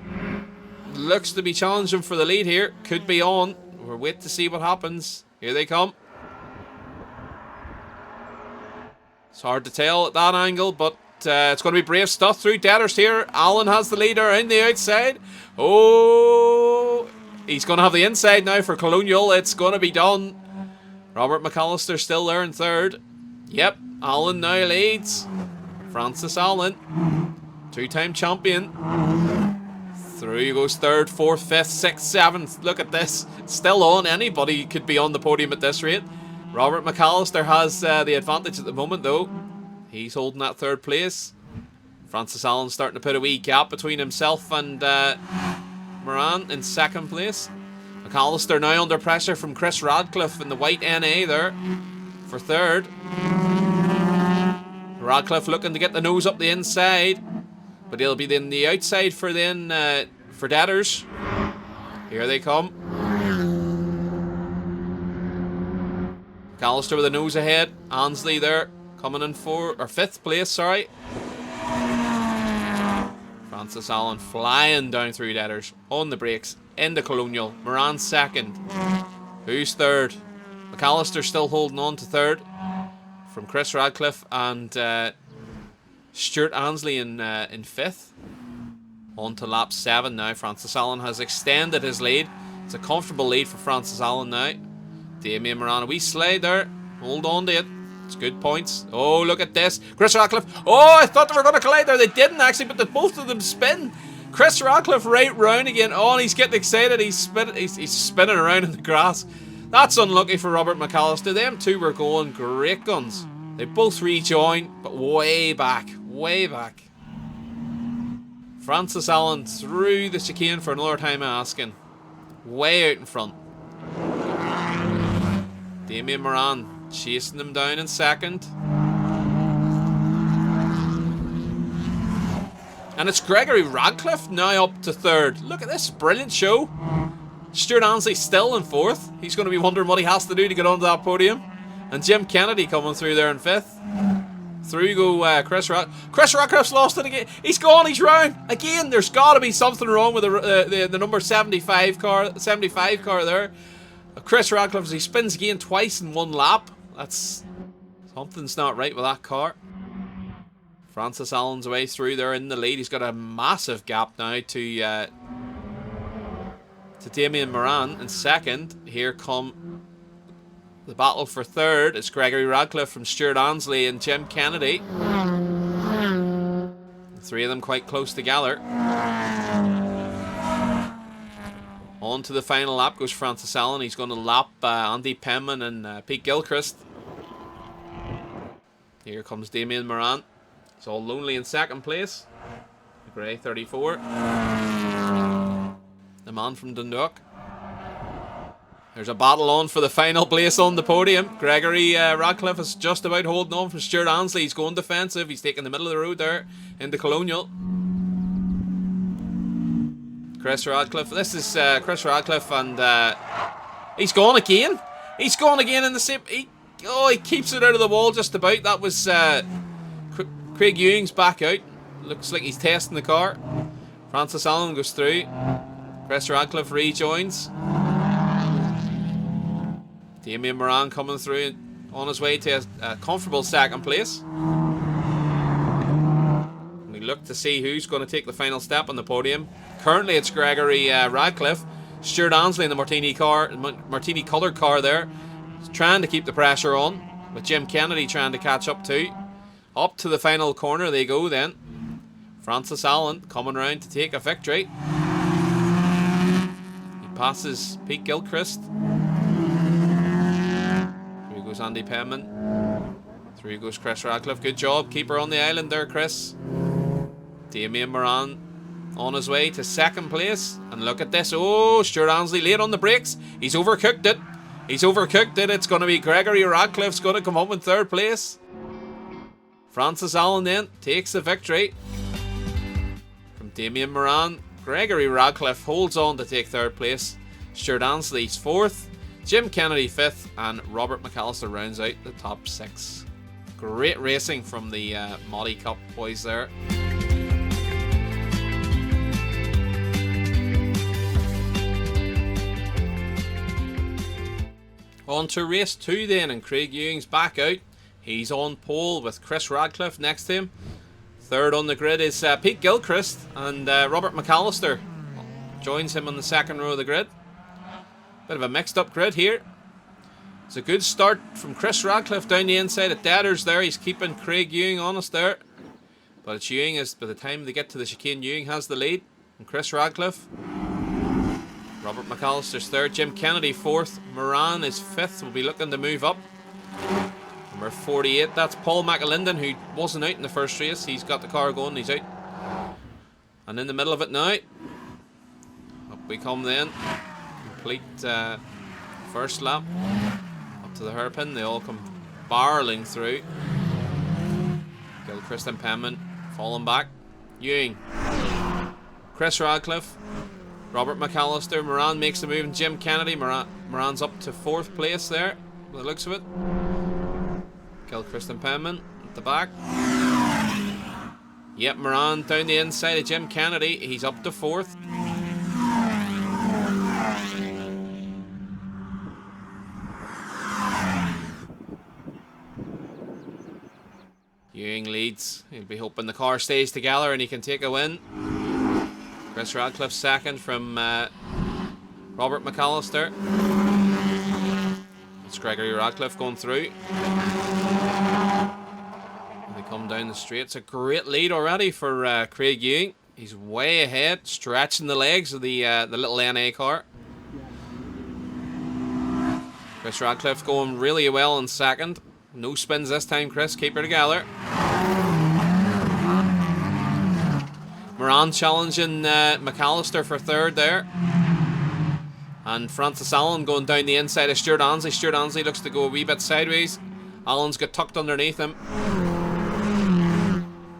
looks to be challenging for the lead here. Could be on. We'll wait to see what happens. Here they come. It's hard to tell at that angle, but it's going to be brave stuff through Zetecs here. Allen has the leader on the outside. Oh, he's going to have the inside now for Colonial. It's going to be done. Robert McAllister still there in third. Yep, Allen now leads. Francis Allen, two-time champion. Through goes third, fourth, fifth, sixth, seventh. Look at this. It's still on. Anybody could be on the podium at this rate. Robert McAllister has the advantage at the moment, though. He's holding that third place. Francis Allen starting to put a wee gap between himself and Moran in second place. McAllister now under pressure from Chris Radcliffe in the white NA there for third. Radcliffe looking to get the nose up the inside, but he'll be in the outside for Deaders. Here they come. McAllister with the nose ahead. Ansley there coming in fifth place, sorry. Francis Allen flying down through Deaders on the brakes into Colonial. Moran second. Who's third? McAllister still holding on to third from Chris Radcliffe and Stuart Ansley in fifth. On to lap 7 now. Francis Allen has extended his lead. It's a comfortable lead for Francis Allen now. Damien Moran, a wee slide there. Hold on to it. It's good points. Oh, look at this. Chris Radcliffe. Oh, I thought they were going to collide there. They didn't actually, but both of them spin. Chris Radcliffe right round again. Oh, and he's getting excited. He's spinning around in the grass. That's unlucky for Robert McAllister. Them two were going great guns. They both rejoined, but way back. Way back. Francis Allen through the chicane for another time asking. Way out in front. Damien Moran chasing them down in second. And it's Gregory Radcliffe now up to third. Look at this brilliant show. Stuart Ansley still in fourth. He's going to be wondering what he has to do to get onto that podium. And Jim Kennedy coming through there in fifth. Through go Chris Radcliffe's lost it again. He's gone. He's round again. There's got to be something wrong with the number 75 car there. Chris Radcliffe, he spins again twice in one lap. That's something's not right with that car. Francis Allen's way through there in the lead. He's got a massive gap now to Damien Moran in second. Here come the battle for third. It's Gregory Radcliffe from Stuart Ansley and Jim Kennedy. The three of them quite close together. On to the final lap goes Francis Allen. He's going to lap Andy Penman and Pete Gilchrist. Here comes Damien Moran. It's all lonely in second place. The grey 34. The man from Dundalk. There's a battle on for the final place on the podium. Gregory Radcliffe is just about holding on from Stuart Ansley. He's going defensive. He's taking the middle of the road there into Colonial. Chris Radcliffe. This is Chris Radcliffe, and he's gone again. He's gone again in the same. He keeps it out of the wall just about. That was Craig Ewing's back out. Looks like he's testing the car. Francis Allen goes through. Chris Radcliffe rejoins. Damien Moran coming through on his way to a comfortable second place. We look to see who's going to take the final step on the podium. Currently it's Gregory Radcliffe. Stuart Ansley in the Martini coloured car there. He's trying to keep the pressure on, with Jim Kennedy trying to catch up too. Up to the final corner they go then. Francis Allen coming round to take a victory. He passes Pete Gilchrist. Through goes Andy Penman. Through goes Chris Radcliffe. Good job. Keeper on the island there, Chris. Damien Moran on his way to second place. And look at this. Oh, Stuart Ansley late on the brakes. He's overcooked it. It's going to be Gregory Radcliffe's going to come home in third place. Francis Allen then takes the victory from Damien Moran. Gregory Radcliffe holds on to take third place. Stuart Ansley's fourth. Jim Kennedy fifth. And Robert McAllister rounds out the top six. Great racing from the Modi Cup boys there. On to race 2 then, and Craig Ewing's back out. He's on pole with Chris Radcliffe next to him. Third on the grid is Pete Gilchrist, and Robert McAllister joins him on the second row of the grid. Bit of a mixed up grid here. It's a good start from Chris Radcliffe down the inside at Deaders there. He's keeping Craig Ewing honest there. But it's Ewing, by the time they get to the chicane, Ewing has the lead. and Chris Radcliffe. Robert McAllister's third, Jim Kennedy fourth, Moran is fifth, will be looking to move up. Number 48, that's Paul McAlinden, who wasn't out in the first race. He's got the car going, he's out. And in the middle of it now, up we come then. Complete first lap up to the hairpin. They all come barreling through. Gilchrist and Penman falling back. Ewing, Chris Radcliffe, Robert McAllister. Moran makes the move, and Jim Kennedy. Moran's up to fourth place there, by the looks of it. Gilchrist and Penman at the back. Yep, Moran down the inside of Jim Kennedy. He's up to fourth. Ewing leads. He'll be hoping the car stays together and he can take a win. Chris Radcliffe second from Robert McAllister. It's Gregory Radcliffe going through. And they come down the straight. It's a great lead already for Craig Ewing. He's way ahead, stretching the legs of the little NA car. Chris Radcliffe going really well in second. No spins this time, Chris. Keep her together. Moran challenging McAllister for third there. And Francis Allen going down the inside of Stuart Ansley. Stuart Ansley looks to go a wee bit sideways. Allen's got tucked underneath him.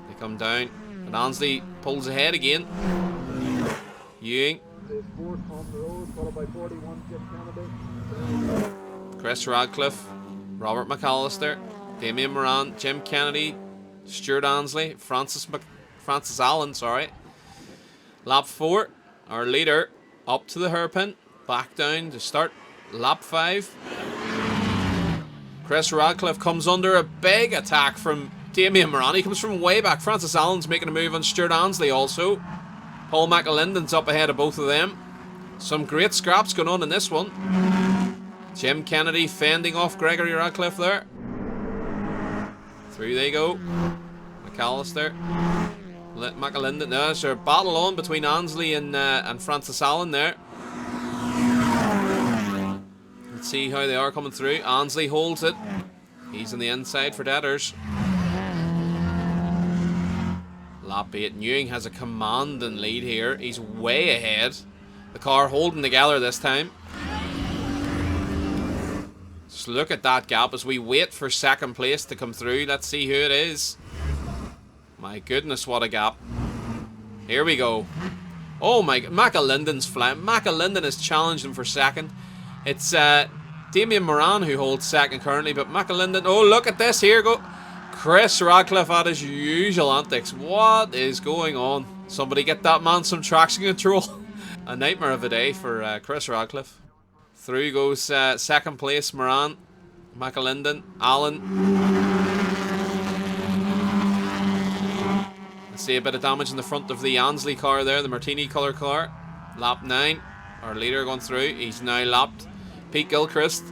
They come down. And Ansley pulls ahead again. Ewing. Chris Radcliffe. Robert McAllister, Damien Moran, Jim Kennedy, Stuart Ansley, Francis Allen, sorry. Lap 4, our leader up to the hairpin, back down to start lap 5. Chris Radcliffe comes under a big attack from Damien Moran. He comes from way back. Francis Allen's making a move on Stuart Ansley also. Paul McAlinden's up ahead of both of them. Some great scraps going on in this one. Jim Kennedy fending off Gregory Radcliffe there. Through they go. McAllister. McAlinden. There's a battle on between Ansley and Francis Allen there. Let's see how they are coming through. Ansley holds it. He's on the inside for Deaders. Lap 8. Ewing has a commanding lead here. He's way ahead. The car holding together this time. Just look at that gap as we wait for second place to come through. Let's see who it is. My goodness, what a gap. Here we go. Oh my, McAlinden's flying. McAlinden is challenging for second. It's Damien Moran who holds second currently, but McAlinden, oh look at this, here go. Chris Radcliffe at his usual antics. What is going on? Somebody get that man some traction control. A nightmare of a day for Chris Radcliffe. Through goes second place, Moran, McAlinden, Allen. Let's see a bit of damage in the front of the Ansley car there, the Martini colour car. Lap 9, our leader going through. He's now lapped Pete Gilchrist.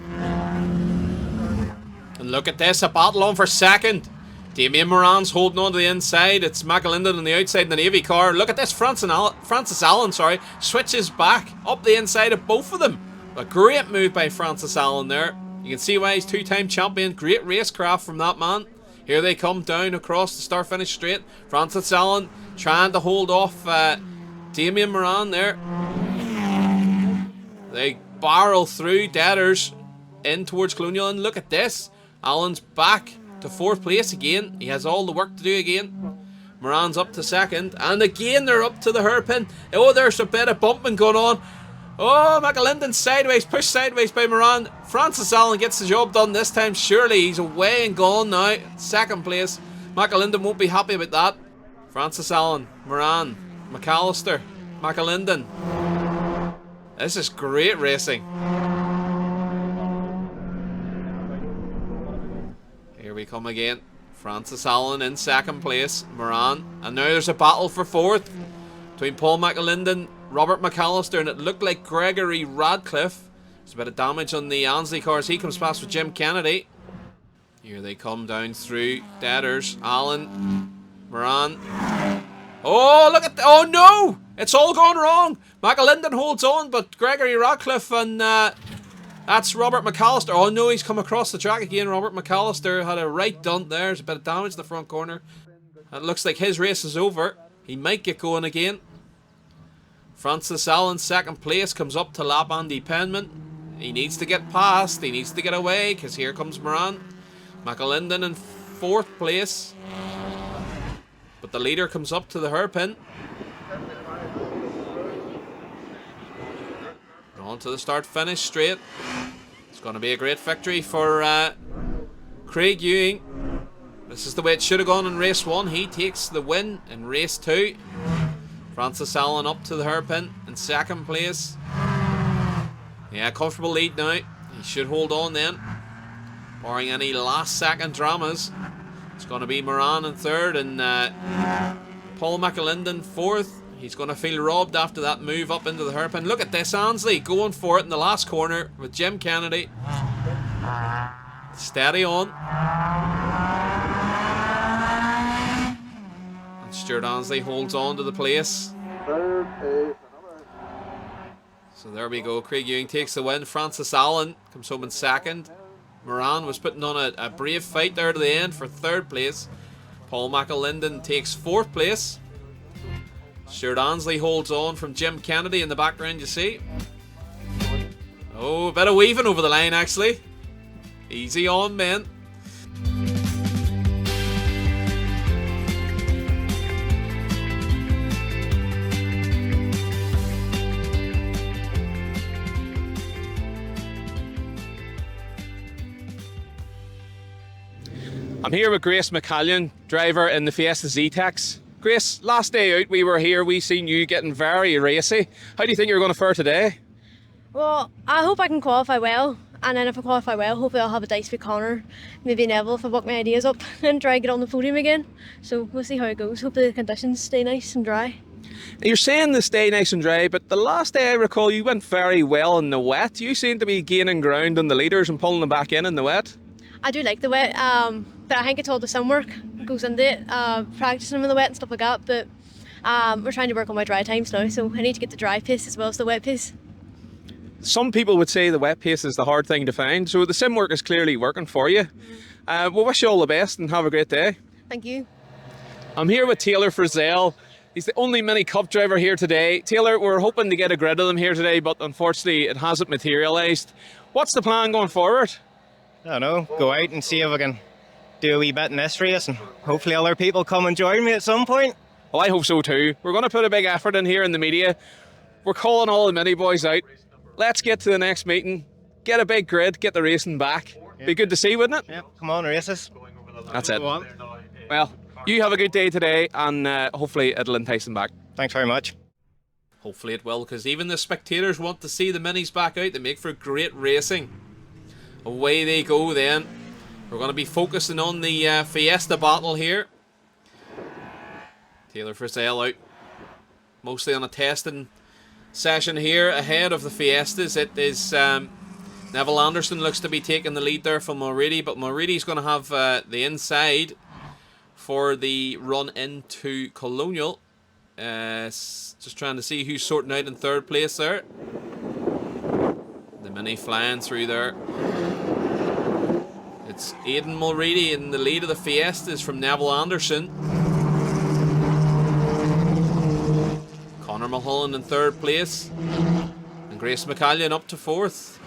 And look at this, a battle on for second. Damien Moran's holding on to the inside. It's McAlinden on the outside in the Navy car. Look at this, Francis Allen, switches back up the inside of both of them. A great move by Francis Allen there. You can see why he's two-time champion. Great racecraft from that man. Here they come down across the start-finish straight. Francis Allen trying to hold off Damien Moran there. They barrel through Deaders in towards Colonial. And look at this. Allen's back to fourth place again. He has all the work to do again. Moran's up to second. And again they're up to the hairpin. Oh, there's a bit of bumping going on. Oh, McAlinden sideways, pushed sideways by Moran. Francis Allen gets the job done this time. Surely he's away and gone now. Second place. McAlinden won't be happy about that. Francis Allen, Moran, McAllister, McAlinden. This is great racing. Here we come again. Francis Allen in second place. Moran. And now there's a battle for fourth between Paul McAlinden, Robert McAllister, and it looked like Gregory Radcliffe. There's a bit of damage on the Ansley cars. He comes past with Jim Kennedy. Here they come down through Deaders. Allen, Moran. Oh, look at oh no! It's all going wrong. McAlinden holds on, but Gregory Radcliffe and that's Robert McAllister. Oh no, he's come across the track again. Robert McAllister had a right dunt there. There's a bit of damage to the front corner. It looks like his race is over. He might get going again. Francis Allen, second place, comes up to lap Andy Penman. He needs to get past. He needs to get away, because here comes Moran. McAlinden in fourth place. But the leader comes up to the hairpin. On to the start-finish straight. It's going to be a great victory for Craig Ewing. This is the way it should have gone in race 1. He takes the win in race 2. Francis Allen up to the hairpin in second place. Yeah, comfortable lead now. He should hold on then, barring any last-second dramas. It's going to be Moran in third and Paul McAlinden fourth. He's going to feel robbed after that move up into the hairpin. Look at this, Ansley going for it in the last corner with Jim Kennedy. Steady on. And Stuart Ansley holds on to the place. So there we go. Craig Ewing takes the win. Francis Allen comes home in second. Moran was putting on a brave fight there to the end for third place. Paul McAlinden takes fourth place. Stuart Ansley holds on from Jim Kennedy in the background, you see. Oh, a bit of weaving over the line, actually. Easy on, men. I'm here with Grace McCallion, driver in the Fiesta Zetecs. Grace, last day out we were here, we seen you getting very racy. How do you think you're going to fare today? Well, I hope I can qualify well, and then if I qualify well, hopefully I'll have a dice with Connor, maybe Neville if I work my ideas up and try to get on the podium again. So we'll see how it goes. Hopefully the conditions stay nice and dry. You're saying they stay nice and dry, but the last day I recall you went very well in the wet. You seem to be gaining ground on the leaders and pulling them back in the wet. I do like the wet, but I think it's all the sun work goes into it, practicing them in the wet and stuff like that, but we're trying to work on my dry times now, so I need to get the dry pace as well as the wet pace. Some people would say the wet pace is the hard thing to find, so the sim work is clearly working for you. We'll wish you all the best and have a great day. Thank you. I'm here with Taylor Frizzell. He's the only Mini Cup driver here today. Taylor, we're hoping to get a grid of them here today, but unfortunately it hasn't materialised. What's the plan going forward? I don't know, go out and see if I can do a wee bit in this race, and hopefully other people come and join me at some point. Well, I hope so too. We're going to put a big effort in here in the media. We're calling all the Mini boys out. Let's get to the next meeting, get a big grid, get the racing back. Yep. Be good to see, wouldn't it? Yep, come on, races. That's it. Well, you have a good day today, and hopefully it'll entice them back. Thanks very much. Hopefully it will, because even the spectators want to see the Minis back out. They make for great racing. Away they go then. We're going to be focusing on the Fiesta battle here. Taylor Frizzell out. Mostly on a testing session here ahead of the Fiestas. It is Neville Anderson looks to be taking the lead there from Mulready, but Mulready's going to have the inside for the run into Colonial. Just trying to see who's sorting out in third place there. The Mini flying through there. It's Aidan Mulready in the lead of the Fiestas from Neville Anderson. Connor Mulholland in third place. And Grace McCallion up to fourth.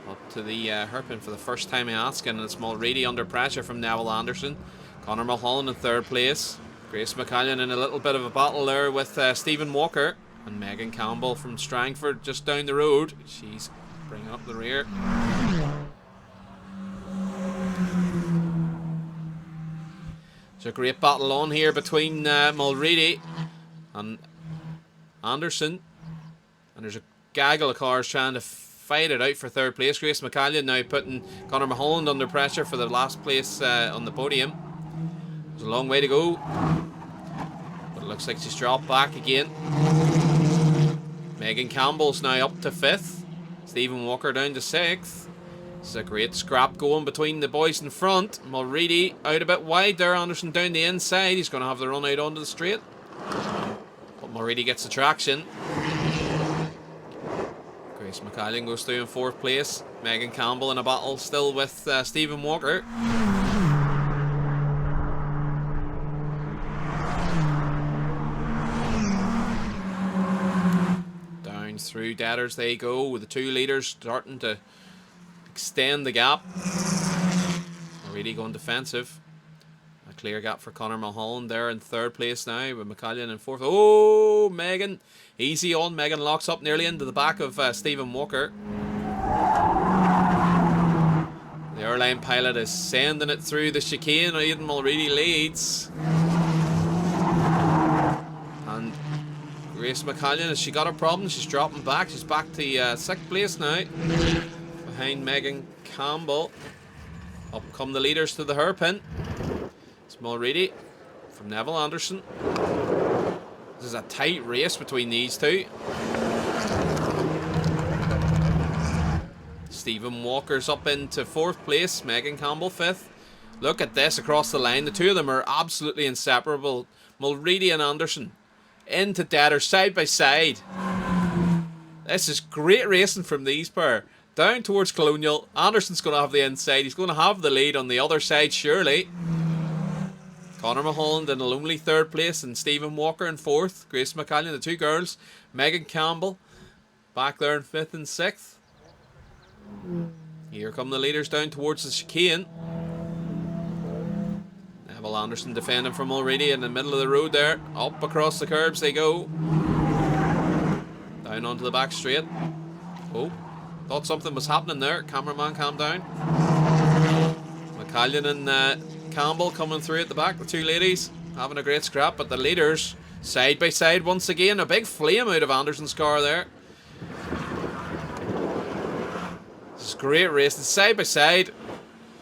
Up to the hairpin for the first time in Askin, and it's Mulready under pressure from Neville Anderson. Connor Mulholland in third place. Grace McCallion in a little bit of a battle there with Stephen Walker. And Megan Campbell from Strangford just down the road. She's bringing up the rear. There's a great battle on here between Mulready and Anderson. And there's a gaggle of cars trying to fight it out for third place. Grace McCallion now putting Connor Mulholland under pressure for the last place on the podium. There's a long way to go. But it looks like she's dropped back again. Megan Campbell's now up to fifth. Stephen Walker down to sixth. This is a great scrap going between the boys in front. Mulready out a bit wide there. Anderson down the inside. He's going to have the run out onto the straight. Mulready gets the traction. Grace McCallion goes through in 4th place. Megan Campbell in a battle still with Stephen Walker. Down through Deaders they go, with the 2 leaders starting to extend the gap. Mulready going defensive. A clear gap for Conor Mulholland there in 3rd place now, with McCallion in 4th. Oh, Megan. Easy on. Megan locks up nearly into the back of Stephen Walker. The airline pilot is sending it through the chicane. Aidan Mulready leads. And Grace McCallion, has she got a problem? She's dropping back. She's back to 6th place now, behind Megan Campbell. Up come the leaders to the hairpin. It's Mulready from Neville Anderson. This is a tight race between these two. Stephen Walker's up into 4th place. Megan Campbell 5th. Look at this across the line. The 2 of them are absolutely inseparable. Mulready and Anderson into Deader side by side. This is great racing from these pair. Down towards Colonial. Anderson's going to have the inside. He's going to have the lead on the other side, surely. Conor Mulholland in a lonely 3rd place, and Stephen Walker in 4th. Grace McCallion, the 2 girls. Megan Campbell back there in 5th and 6th. Here come the leaders down towards the chicane. Neville Anderson defending from Mulready in the middle of the road there. Up across the curbs they go. Down onto the back straight. Oh, thought something was happening there. Cameraman, calm down. McCallion and Campbell coming through at the back. The 2 ladies having a great scrap, but the leaders side by side once again. A big flame out of Anderson's car there. This is great racing, side by side.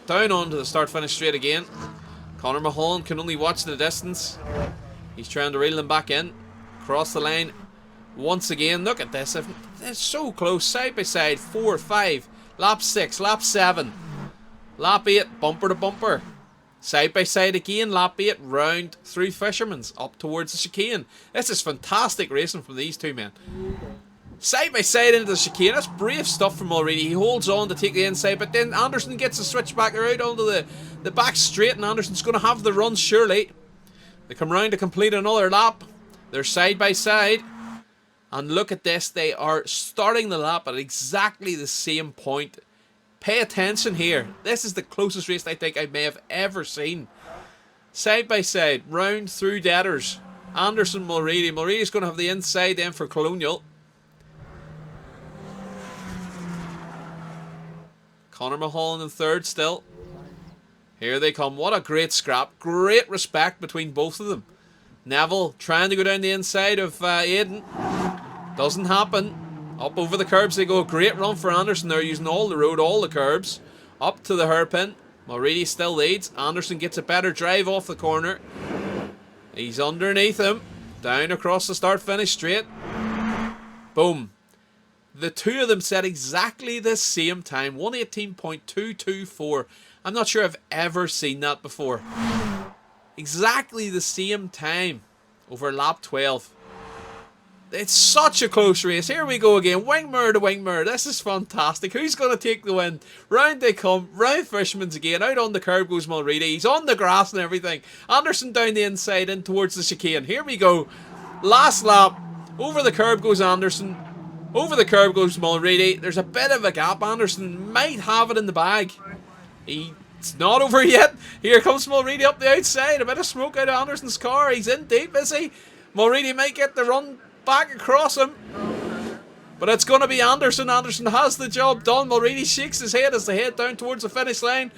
Down onto the start-finish straight again. Conor Mulholland can only watch the distance. He's trying to reel them back in. Cross the line once again. Look at this. It's so close, side by side. 4, 5, lap 6, lap 7, lap 8, bumper to bumper. Side by side again, lap 8, round through Fisherman's, up towards the chicane. This is fantastic racing from these 2 men. Side by side into the chicane. That's brave stuff from Mulready. He holds on to take the inside, but then Anderson gets the switch back out onto the back straight, and Anderson's going to have the run surely. They come round to complete another lap. They're side by side. And look at this. They are starting the lap at exactly the same point. Pay attention here. This is the closest race I think I may have ever seen. Side by side, round through Deaders. Anderson, Mulready. Mulready's going to have the inside then for Colonial. Conor Mulholland in 3rd still. Here they come. What a great scrap. Great respect between both of them. Neville trying to go down the inside of Aidan. Doesn't happen. Up over the curbs they go. Great run for Anderson. They're using all the road, all the curbs. Up to the hairpin. Mulready still leads. Anderson gets a better drive off the corner. He's underneath him. Down across the start-finish straight. Boom. The 2 of them set exactly the same time. 1:18.224. I'm not sure I've ever seen that before. Exactly the same time over lap 12. It's such a close race. Here we go again. Wingmere to Wingmere. This is fantastic. Who's going to take the win? Round they come. Round Fisherman's again. Out on the curb goes Mulready. He's on the grass and everything. Anderson down the inside in towards the chicane. Here we go. Last lap. Over the curb goes Anderson. Over the curb goes Mulready. There's a bit of a gap. Anderson might have it in the bag. It's not over yet. Here comes Mulready up the outside. A bit of smoke out of Anderson's car. He's in deep, is he? Mulready might get the run back across him. But it's going to be Anderson. Anderson has the job done. Mulready shakes his head as they head down towards the finish line.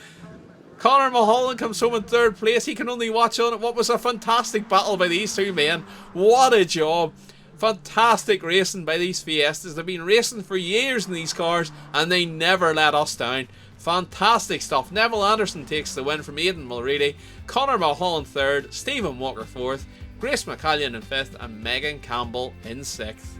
Conor Mulholland comes home in 3rd place. He can only watch on it. What was a fantastic battle by these 2 men. What a job. Fantastic racing by these Fiestas. They've been racing for years in these cars and they never let us down. Fantastic stuff. Neville Anderson takes the win from Aidan Mulready. Conor Mulholland 3rd. Stephen Walker 4th. Grace McCallion in 5th. And Megan Campbell in 6th.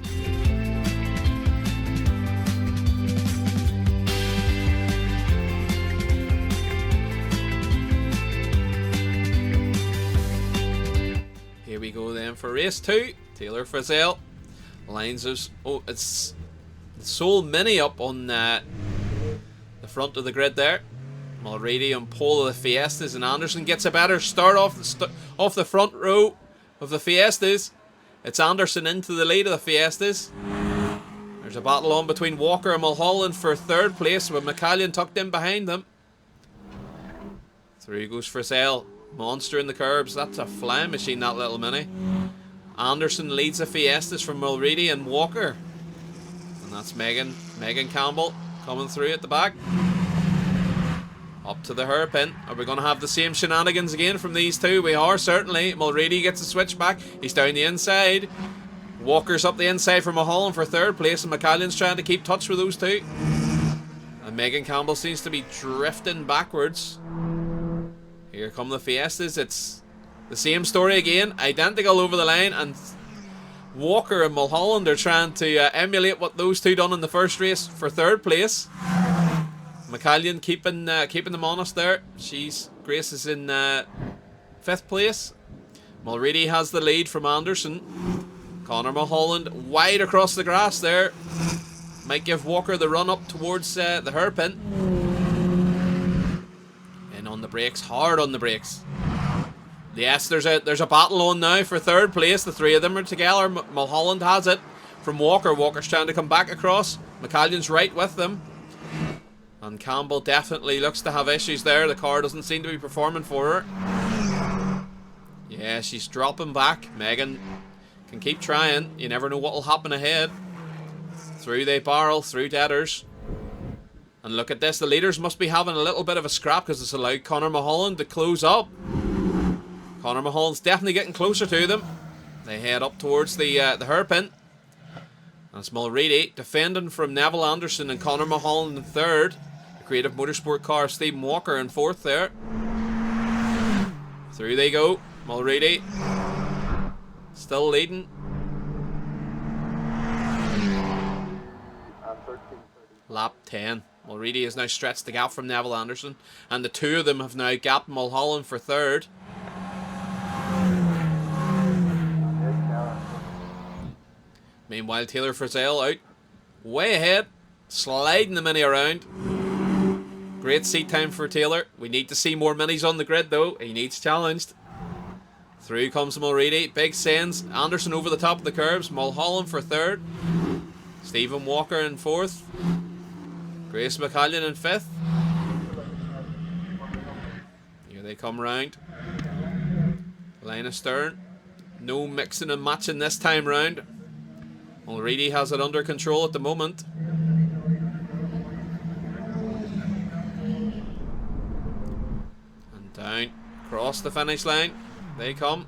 Here we go then for race 2. Taylor Frizzell lines us. Oh, it's the Soul Mini up on the front of the grid there. Mulready on pole of the Fiestas, and Anderson gets a better start off the front row of the Fiestas. It's Anderson into the lead of the Fiestas. There's a battle on between Walker and Mulholland for third place, with McCallion tucked in behind them. Through goes Frizzell. Monster in the curbs. That's a flying machine, that little Mini. Anderson leads the Fiestas from Mulready and Walker. And that's Megan Campbell coming through at the back. Up to the hairpin. Are we going to have the same shenanigans again from these two? We are, certainly. Mulready gets a switch back. He's down the inside. Walker's up the inside for Mulholland for third place, and McCallion's trying to keep touch with those two. And Megan Campbell seems to be drifting backwards. Here come the Fiestas. It's the same story again. Identical over the line, and Walker and Mulholland are trying to emulate what those two done in the first race for third place. McCallion keeping them honest there. Grace is in 5th place. Mulready has the lead from Anderson. Connor Mulholland wide across the grass there. Might give Walker the run up towards the hairpin. In on the brakes, hard on the brakes. Yes, there's a battle on now for third place. The three of them are together. Mulholland has it from Walker. Walker's trying to come back across. McCallion's right with them. And Campbell definitely looks to have issues there. The car doesn't seem to be performing for her. Yeah, she's dropping back. Megan can keep trying. You never know what will happen ahead. Through they barrel, through deaders. And look at this. The leaders must be having a little bit of a scrap because it's allowed Connor Mulholland to close up. Connor Mulholland's definitely getting closer to them. They head up towards the hairpin. That's Mulready defending from Neville Anderson and Connor Mulholland in third. The Creative Motorsport car, Stephen Walker in fourth there. Through they go. Mulready still leading. Lap 10. Mulready has now stretched the gap from Neville Anderson, and the two of them have now gapped Mulholland for third. Meanwhile, Taylor Frizzell out way ahead, sliding the Mini around. Great seat time for Taylor. We need to see more Minis on the grid though. He needs challenged. Through comes Mulready. Big sends. Anderson over the top of the curbs. Mulholland for third. Stephen Walker in fourth. Grace McCallion in fifth. Here they come round. Line astern. No mixing and matching this time round. Mulready has it under control at the moment. And down, across the finish line, they come.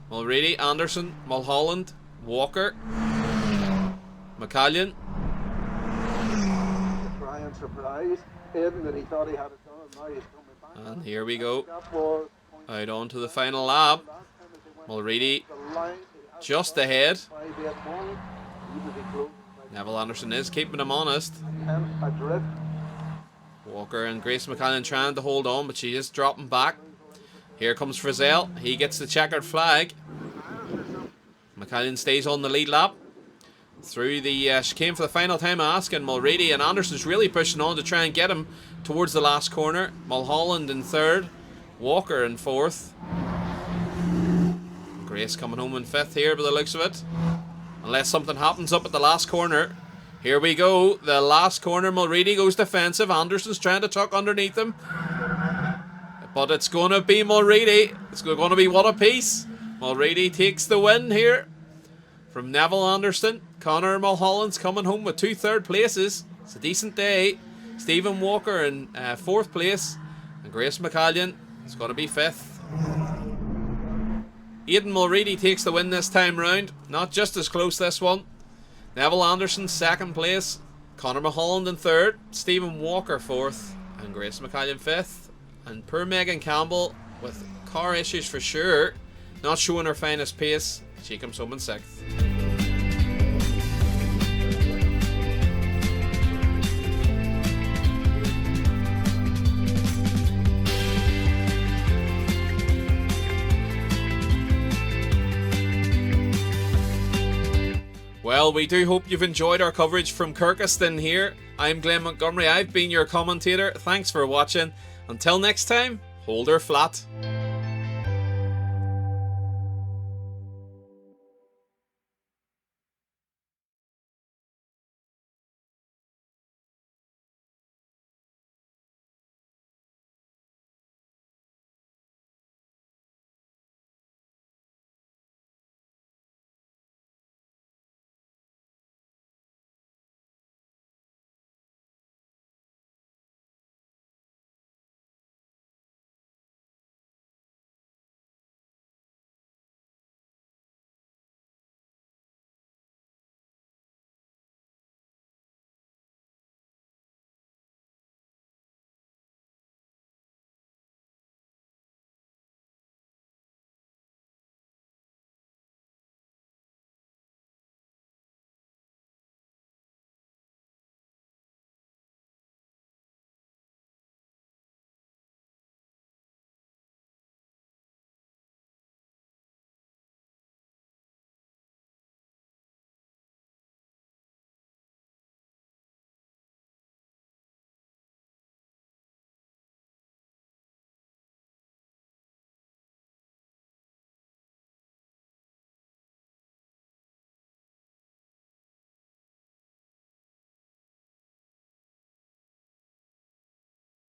Mulready, Anderson, Mulholland, Walker, McCallion. Trying surprise him that he thought he had it done, and now he's coming back. And here we go. Out onto the final lap. Mulready just ahead. Neville Anderson is keeping him honest. Walker and Grace McCallion trying to hold on, but she is dropping back. Here comes Frizzell. He gets the checkered flag. McCallion stays on the lead lap. Through the chicane for the final time asking. Mulready and Anderson's really pushing on to try and get him towards the last corner. Mulholland in third. Walker in fourth. Grace coming home in fifth here by the looks of it. Unless something happens up at the last corner. Here we go. The last corner. Mulready goes defensive. Anderson's trying to tuck underneath him. But it's going to be Mulready. It's going to be what a piece. Mulready takes the win here. From Neville Anderson. Connor Mulholland's coming home with 2 third places. It's a decent day. Stephen Walker in 4th place. And Grace McCallion is going to be 5th. Aidan Mulready takes the win this time round. Not just as close this one. Neville Anderson 2nd place. Connor Mulholland in 3rd. Stephen Walker 4th. And Grace McCallion 5th. And poor Megan Campbell with car issues for sure. Not showing her finest pace. She comes home in 6th. Well, we do hope you've enjoyed our coverage from Kirkistown here. I'm Glenn Montgomery, I've been your commentator. Thanks for watching. Until next time, hold her flat.